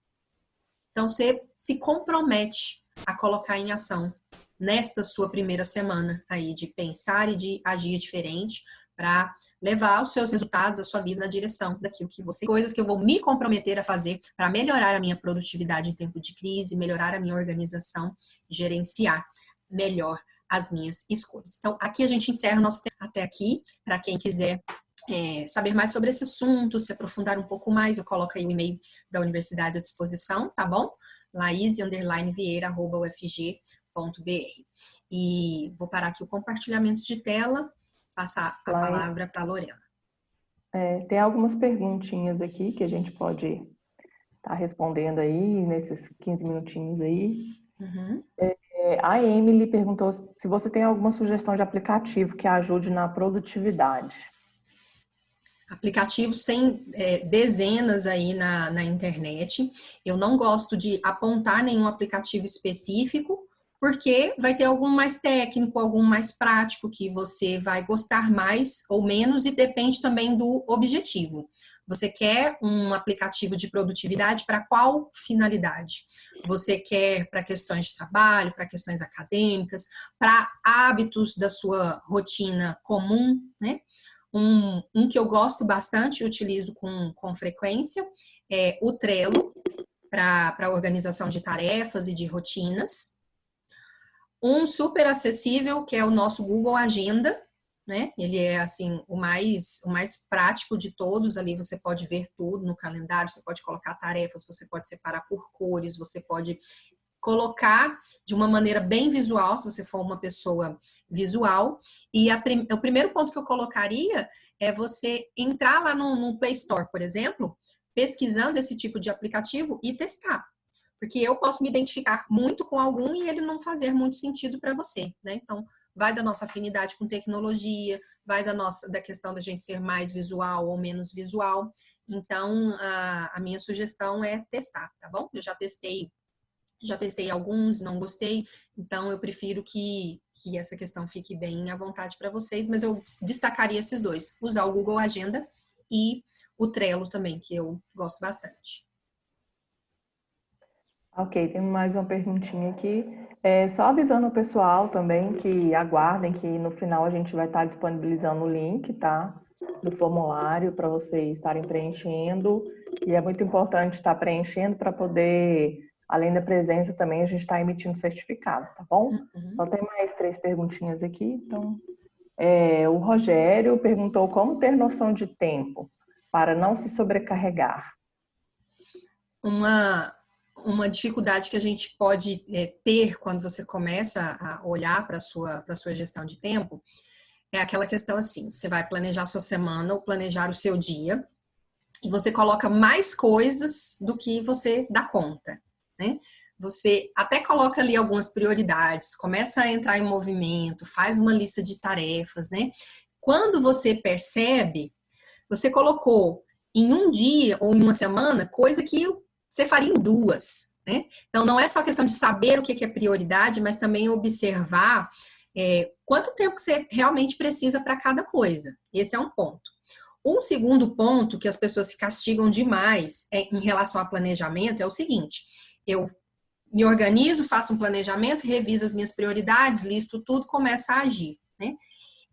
Então, você se compromete a colocar em ação nesta sua primeira semana aí de pensar e de agir diferente para levar os seus resultados, a sua vida na direção daquilo que você... Coisas que eu vou me comprometer a fazer para melhorar a minha produtividade em tempo de crise, melhorar a minha organização, gerenciar melhor as minhas escolhas. Então, aqui a gente encerra o nosso tempo até aqui. Para quem quiser saber mais sobre esse assunto, se aprofundar um pouco mais, eu coloco aí o e-mail da universidade à disposição, tá bom? laís_vieira@ufg.br. E vou parar aqui o compartilhamento de tela, passar a palavra para a Lorena. Tem algumas perguntinhas aqui que a gente pode estar respondendo aí nesses 15 minutinhos aí. Uhum. A Emily perguntou se você tem alguma sugestão de aplicativo que ajude na produtividade. Aplicativos tem dezenas aí na internet. Eu não gosto de apontar nenhum aplicativo específico, porque vai ter algum mais técnico, algum mais prático que você vai gostar mais ou menos e depende também do objetivo. Você quer um aplicativo de produtividade para qual finalidade? Você quer para questões de trabalho, para questões acadêmicas, para hábitos da sua rotina comum, né? Um que eu gosto bastante e utilizo com frequência é o Trello, para organização de tarefas e de rotinas. Um super acessível, que é o nosso Google Agenda, né? Ele é, assim, o mais prático de todos. Ali você pode ver tudo no calendário, você pode colocar tarefas, você pode separar por cores, você pode colocar de uma maneira bem visual, se você for uma pessoa visual. E o primeiro ponto que eu colocaria é você entrar lá no Play Store, por exemplo, pesquisando esse tipo de aplicativo e testar. Porque eu posso me identificar muito com algum e ele não fazer muito sentido para você, né? Então, vai da nossa afinidade com tecnologia, vai da questão da gente ser mais visual ou menos visual. Então, a minha sugestão é testar, tá bom? Eu já testei alguns, não gostei, então eu prefiro que essa questão fique bem à vontade para vocês, mas eu destacaria esses 2, usar o Google Agenda e o Trello também, que eu gosto bastante. Ok, tem mais uma perguntinha aqui. Só avisando o pessoal também que aguardem que no final a gente vai estar disponibilizando o link, tá? Do formulário para vocês estarem preenchendo. E é muito importante estar preenchendo para poder, além da presença também, a gente está emitindo certificado, tá bom? Uhum. Só tem mais 3 perguntinhas aqui. Então, o Rogério perguntou como ter noção de tempo para não se sobrecarregar. Uma dificuldade que a gente pode ter quando você começa a olhar para a sua gestão de tempo é aquela questão assim: você vai planejar a sua semana ou planejar o seu dia e você coloca mais coisas do que você dá conta, né? você até coloca ali algumas prioridades, começa a entrar em movimento, faz uma lista de tarefas, né? Quando você percebe, você colocou em um dia ou em uma semana coisa que você faria em duas, né? Então, não é só questão de saber o que é prioridade, mas também observar quanto tempo que você realmente precisa para cada coisa. Esse é um ponto. Um segundo ponto que as pessoas se castigam demais em relação a planejamento é o seguinte: eu me organizo, faço um planejamento, reviso as minhas prioridades, listo tudo, começo a agir, né?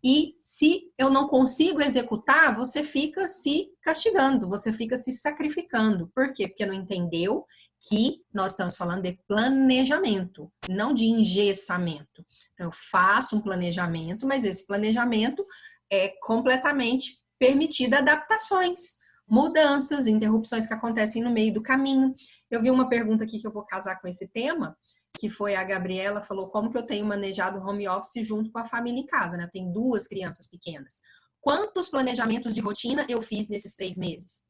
E se eu não consigo executar, você fica se castigando, você fica se sacrificando. Por quê? Porque não entendeu que nós estamos falando de planejamento, não de engessamento. Então, eu faço um planejamento, mas esse planejamento é completamente permitido adaptações, mudanças, interrupções que acontecem no meio do caminho. Eu vi uma pergunta aqui que eu vou casar com esse tema, que foi a Gabriela, falou como que eu tenho manejado home office junto com a família em casa, né? Eu tenho 2 crianças pequenas. Quantos planejamentos de rotina eu fiz nesses 3 meses?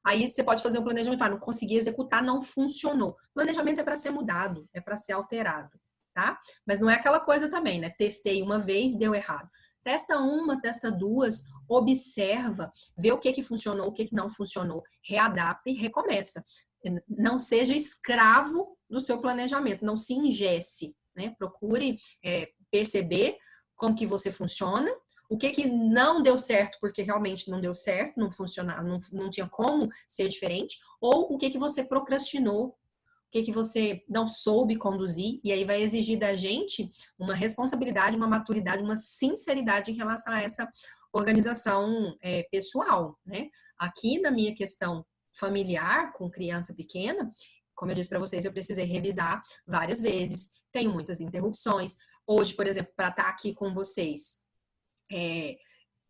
Aí você pode fazer um planejamento e falar, não consegui executar, não funcionou. Planejamento é para ser mudado, é para ser alterado, tá? Mas não é aquela coisa também, né? Testei uma vez, deu errado. Testa uma, testa duas, observa, vê o que funcionou, o que não funcionou, readapta e recomeça. Não seja escravo do seu planejamento, não se engesse, né? Procure perceber como que você funciona, o que não deu certo porque realmente não deu certo, não funcionava, não tinha como ser diferente, ou o que você procrastinou, o que você não soube conduzir, e aí vai exigir da gente uma responsabilidade, uma maturidade, uma sinceridade em relação a essa organização pessoal, né? Aqui na minha questão familiar, com criança pequena, como eu disse para vocês, eu precisei revisar várias vezes, tenho muitas interrupções. Hoje, por exemplo, para estar aqui com vocês,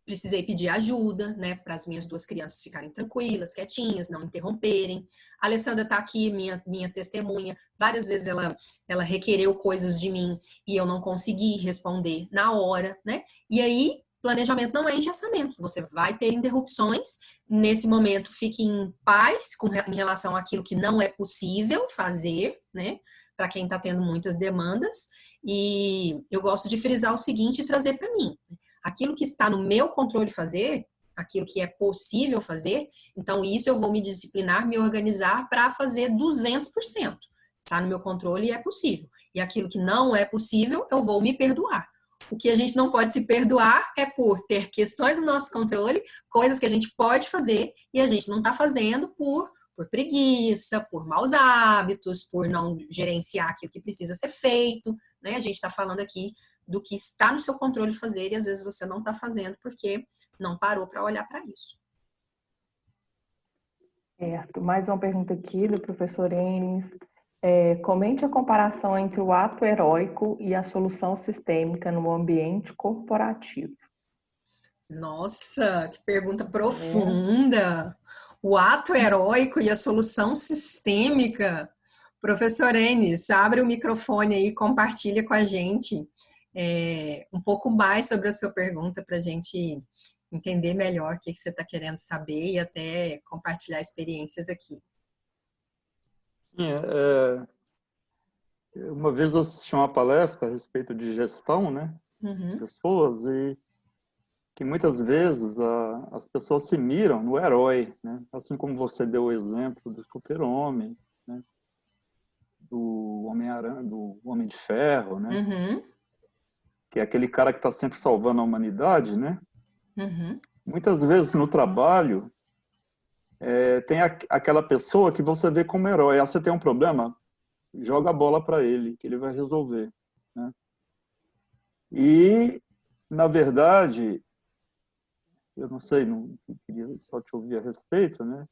precisei pedir ajuda, né, para as minhas 2 crianças ficarem tranquilas, quietinhas, não interromperem. A Alessandra está aqui, minha testemunha. Várias vezes ela requereu coisas de mim e eu não consegui responder na hora, né? E aí, planejamento não é engessamento. Você vai ter interrupções. Nesse momento, fique em paz em relação àquilo que não é possível fazer, né? Para quem está tendo muitas demandas. E eu gosto de frisar o seguinte e trazer para mim. Aquilo que está no meu controle fazer, aquilo que é possível fazer, então isso eu vou me disciplinar, me organizar para fazer 200%. Está no meu controle e é possível. E aquilo que não é possível, eu vou me perdoar. O que a gente não pode se perdoar é por ter questões no nosso controle, coisas que a gente pode fazer e a gente não está fazendo por preguiça, por maus hábitos, por não gerenciar aquilo que precisa ser feito, né? A gente está falando aqui do que está no seu controle fazer e às vezes você não está fazendo porque não parou para olhar para isso. Certo. Mais uma pergunta aqui do professor Enes. Comente a comparação entre o ato heróico e a solução sistêmica no ambiente corporativo. Nossa, que pergunta profunda! O ato heróico e a solução sistêmica. Professor Enes, abre o microfone aí e compartilha com a gente um pouco mais sobre a sua pergunta para a gente entender melhor o que você está querendo saber e até compartilhar experiências aqui. Sim, uma vez eu assisti uma palestra a respeito de gestão, né, de pessoas, e que muitas vezes as pessoas se miram no herói, né, assim como você deu o exemplo do Super-Homem, né, do Homem-Aranha, do Homem de Ferro, né, que é aquele cara que está sempre salvando a humanidade, né. Muitas vezes no trabalho tem aquela pessoa que você vê como herói. Você tem um problema, joga a bola para ele, que ele vai resolver, né? E, na verdade, eu não sei, não queria só te ouvir a respeito, né?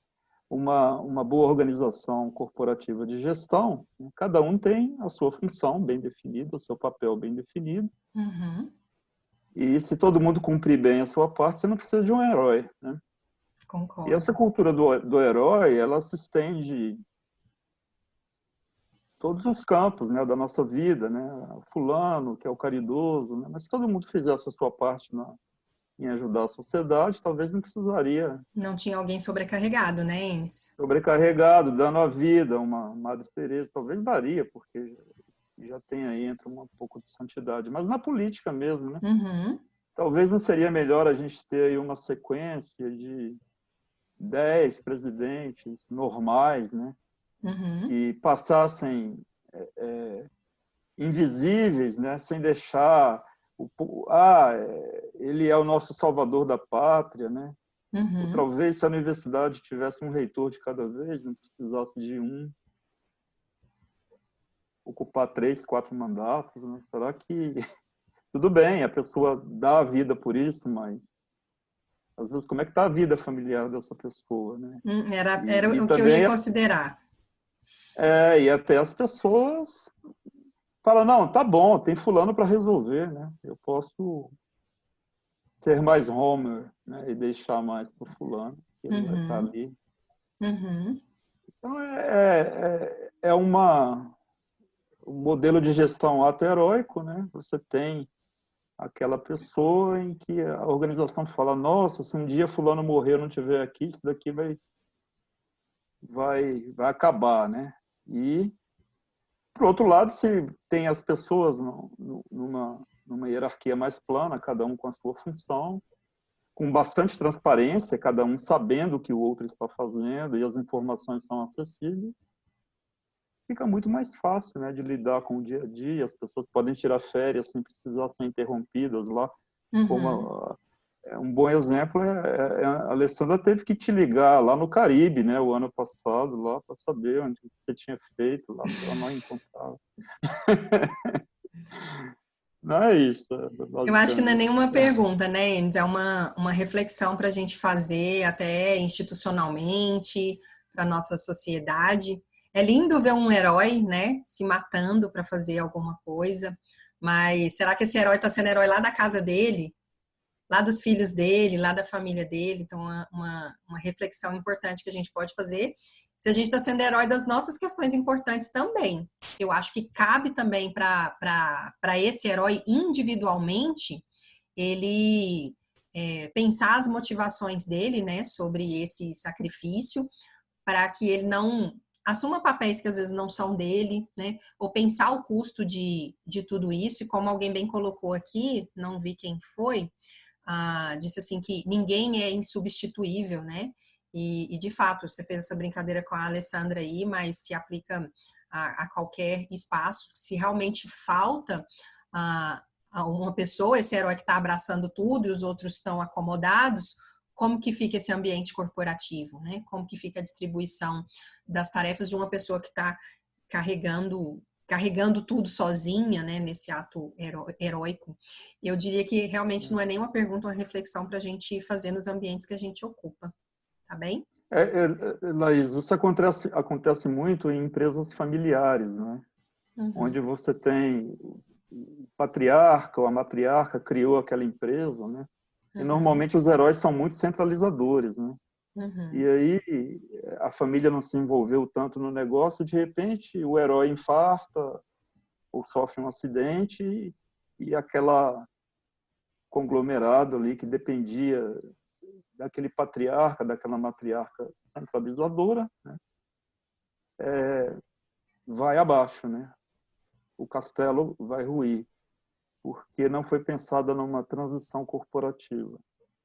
Uma boa organização corporativa de gestão, né? Cada um tem a sua função bem definida, o seu papel bem definido. E se todo mundo cumprir bem a sua parte, você não precisa de um herói, né? Concordo. E essa cultura do herói, ela se estende todos os campos, né, da nossa vida, né? O fulano, que é o caridoso, né? Mas se todo mundo fizesse a sua parte em ajudar a sociedade, talvez não precisaria Não tinha alguém sobrecarregado, né, Enes? sobrecarregado, dando a vida, uma Madre Teresa, talvez daria, porque já tem aí, entra um pouco de santidade. Mas na política mesmo, né? Uhum, Talvez não seria melhor a gente ter aí uma sequência de 10 presidentes normais, né? uhum, Que passassem invisíveis, né? Sem deixar ele é o nosso salvador da pátria, né? Ou uhum. talvez se a universidade tivesse um reitor de cada vez, não precisasse de ocupar 3, 4 mandatos, né? Será que tudo bem, a pessoa dá a vida por isso, mas às vezes como é que está a vida familiar dessa pessoa, né? Era E o que eu ia também considerar. e até as pessoas falam, não, tá bom, tem fulano para resolver, né? Eu posso ser mais Homer, né? E deixar mais para o fulano, que ele vai estar Uhum, ali. uhum, Então é um modelo de gestão ato heróico, né? Você tem aquela pessoa em que a organização fala, nossa, se um dia fulano morrer e não estiver aqui, isso daqui vai acabar, né? E, por outro lado, se tem as pessoas numa hierarquia mais plana, cada um com a sua função, com bastante transparência, cada um sabendo o que o outro está fazendo e as informações são acessíveis, fica muito mais fácil, né, de lidar com o dia a dia. As pessoas podem tirar férias sem precisar ser interrompidas lá. uhum. Como um bom exemplo a Alessandra teve que te ligar lá no Caribe, né, o ano passado, lá para saber onde você tinha feito, lá para não encontrar. Não é isso, Eu acho que não é basicamente. nenhuma pergunta, né, Enes? É uma reflexão para a gente fazer até institucionalmente, para a nossa sociedade. É lindo ver um herói, né, se matando para fazer alguma coisa, mas será que esse herói está sendo herói lá da casa dele, lá dos filhos dele, lá da família dele? Então, uma reflexão importante que a gente pode fazer. Se a gente está sendo herói das nossas questões importantes também. Eu acho que cabe também para esse herói individualmente ele pensar as motivações dele, né, sobre esse sacrifício, para que ele não assuma papéis que às vezes não são dele, né, ou pensar o custo de tudo isso, e como alguém bem colocou aqui, não vi quem foi, disse assim que ninguém é insubstituível, né, e de fato, você fez essa brincadeira com a Alessandra aí, mas se aplica a qualquer espaço, se realmente falta a uma pessoa, esse herói que está abraçando tudo e os outros estão acomodados, como que fica esse ambiente corporativo, né? Como que fica a distribuição das tarefas de uma pessoa que está carregando tudo sozinha, né? Nesse ato heróico. Eu diria que realmente não é nenhuma pergunta, uma reflexão para a gente fazer nos ambientes que a gente ocupa, tá bem? Laís, isso acontece muito em empresas familiares, né? Uhum, Onde você tem o patriarca ou a matriarca criou aquela empresa, né? E uhum, normalmente os heróis são muito centralizadores, né? E uhum, aí a família não se envolveu tanto no negócio, de repente o herói infarta ou sofre um acidente e aquela conglomerado ali que dependia daquele patriarca, daquela matriarca centralizadora, né? Vai abaixo, né? O castelo vai ruir, porque não foi pensada numa transição corporativa,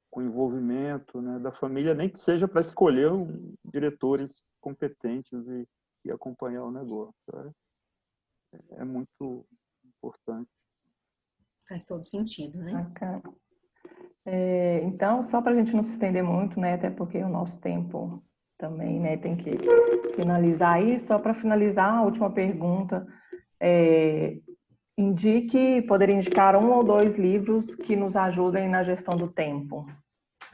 com envolvimento, né, da família, nem que seja para escolher diretores competentes e acompanhar o negócio. É muito importante. faz todo sentido, né? Bacana. Então, só para a gente não se estender muito, né, até porque o nosso tempo também, né, tem que finalizar aí. Só para finalizar, a última pergunta. Poderia indicar 1 ou 2 livros que nos ajudem na gestão do tempo.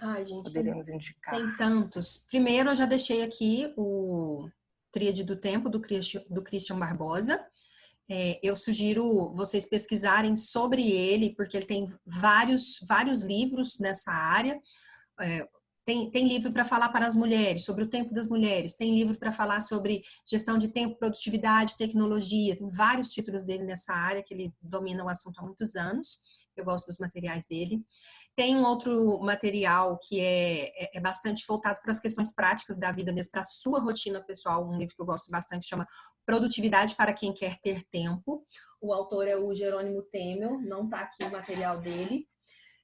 Ai, gente, Poderíamos indicar. tem tantos. Primeiro, eu já deixei aqui o Tríade do Tempo, do Christian Barbosa. Eu sugiro vocês pesquisarem sobre ele, porque ele tem vários livros nessa área. Tem livro para falar para as mulheres, sobre o tempo das mulheres, tem livro para falar sobre gestão de tempo, produtividade, tecnologia, tem vários títulos dele nessa área, que ele domina o assunto há muitos anos. Eu gosto dos materiais dele. Tem um outro material que é bastante voltado para as questões práticas da vida mesmo, para a sua rotina pessoal. Um livro que eu gosto bastante chama Produtividade para quem quer ter tempo. O autor é o Jerônimo Temel, não está aqui o material dele.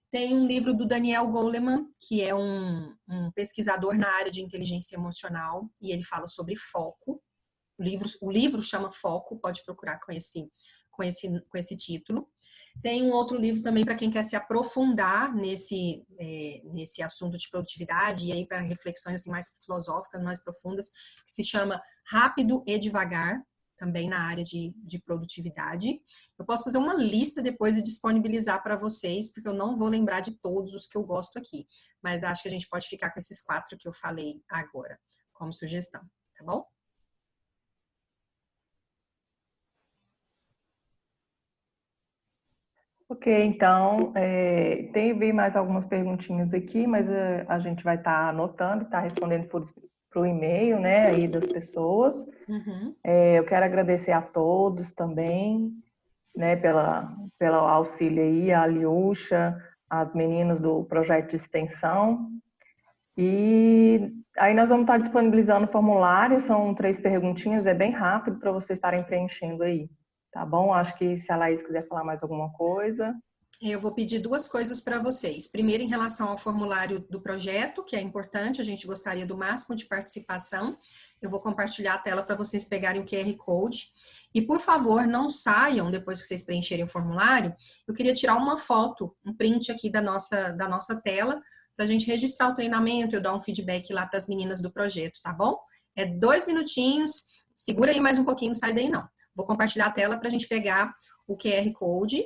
Tem um livro do Daniel Goleman, que é um pesquisador na área de inteligência emocional, e ele fala sobre foco. O livro chama Foco, pode procurar com esse título. Tem um outro livro também para quem quer se aprofundar nesse assunto de produtividade, e aí para reflexões assim, mais filosóficas, mais profundas, que se chama Rápido e Devagar, também na área de produtividade. Eu posso fazer uma lista depois e disponibilizar para vocês, porque eu não vou lembrar de todos os que eu gosto aqui, mas acho que a gente pode ficar com esses 4 que eu falei agora, como sugestão, tá bom? Ok, então, teve mais algumas perguntinhas aqui, mas a gente vai estar anotando e estar respondendo por o e-mail, né, aí das pessoas. Uhum. Eu quero agradecer a todos também, né, pelo auxílio aí, a Aliúcha, as meninas do projeto de extensão. E aí nós vamos estar disponibilizando o formulário, são 3 perguntinhas, é bem rápido para vocês estarem preenchendo aí, tá bom? Acho que se a Laís quiser falar mais alguma coisa... Eu vou pedir 2 coisas para vocês. Primeiro, em relação ao formulário do projeto, que é importante, a gente gostaria do máximo de participação. Eu vou compartilhar a tela para vocês pegarem o QR Code. E, por favor, não saiam depois que vocês preencherem o formulário. Eu queria tirar uma foto, um print aqui da nossa tela, para a gente registrar o treinamento, eu dar um feedback lá para as meninas do projeto, tá bom? É 2 minutinhos, segura aí mais um pouquinho, não sai daí não. Vou compartilhar a tela para a gente pegar o QR Code,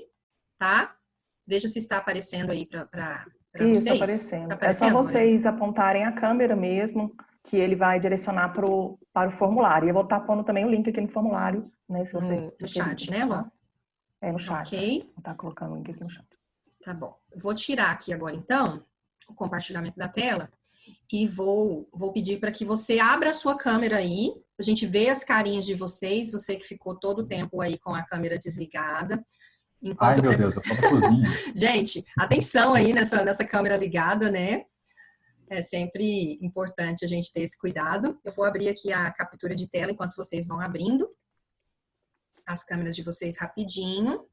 tá? Veja se está aparecendo aí para vocês. Isso, aparecendo. Tá aparecendo. É só vocês apontarem a câmera mesmo, que ele vai direcionar para o formulário. E eu vou estar pondo também o link aqui no formulário, né? Se vocês no chat, né, Ló? É, no chat. Ok. Vou estar colocando o link aqui no chat. Tá bom. Vou tirar aqui agora, então, o compartilhamento da tela e vou pedir para que você abra a sua câmera aí, a gente vê as carinhas de vocês, você que ficou todo o tempo aí com a câmera desligada. Ai, meu Deus, eu tô na cozinha. Gente, atenção aí nessa câmera ligada, né? É sempre importante a gente ter esse cuidado. Eu vou abrir aqui a captura de tela enquanto vocês vão abrindo as câmeras de vocês rapidinho.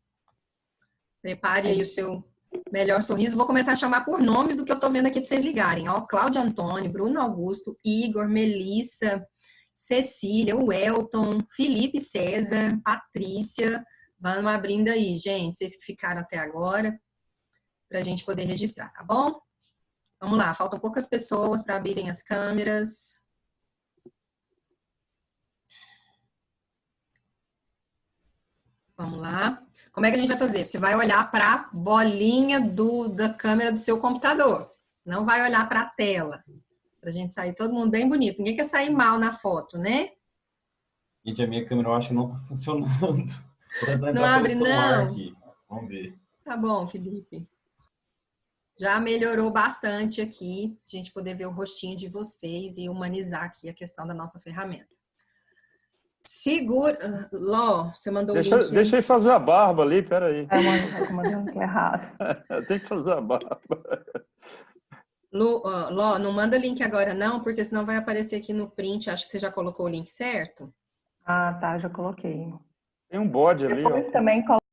Prepare aí o seu melhor sorriso. Vou começar a chamar por nomes do que eu tô vendo aqui para vocês ligarem. Ó, Cláudio Antônio, Bruno Augusto, Igor, Melissa, Cecília, o Elton, Felipe César, Patrícia. Vamos abrindo aí, gente, vocês que ficaram até agora, para a gente poder registrar, tá bom? Vamos lá, faltam poucas pessoas para abrirem as câmeras. Vamos lá. Como é que a gente vai fazer? Você vai olhar para a bolinha da câmera do seu computador. Não vai olhar para a tela. Para a gente sair todo mundo bem bonito. Ninguém quer sair mal na foto, né? Gente, a minha câmera eu acho que não tá funcionando. Não abre, não? Aqui. Vamos ver. Tá bom, Felipe. Já melhorou bastante aqui, a gente poder ver o rostinho de vocês e humanizar aqui a questão da nossa ferramenta. Segura... Ló, você mandou o link. Deixa eu fazer a barba ali, peraí. Eu mandei um link errado. Tem que fazer a barba. Ló, não manda link agora não, porque senão vai aparecer aqui no print. Acho que você já colocou o link certo. Ah, tá, já coloquei. Tem um bode ali, Depois ó. também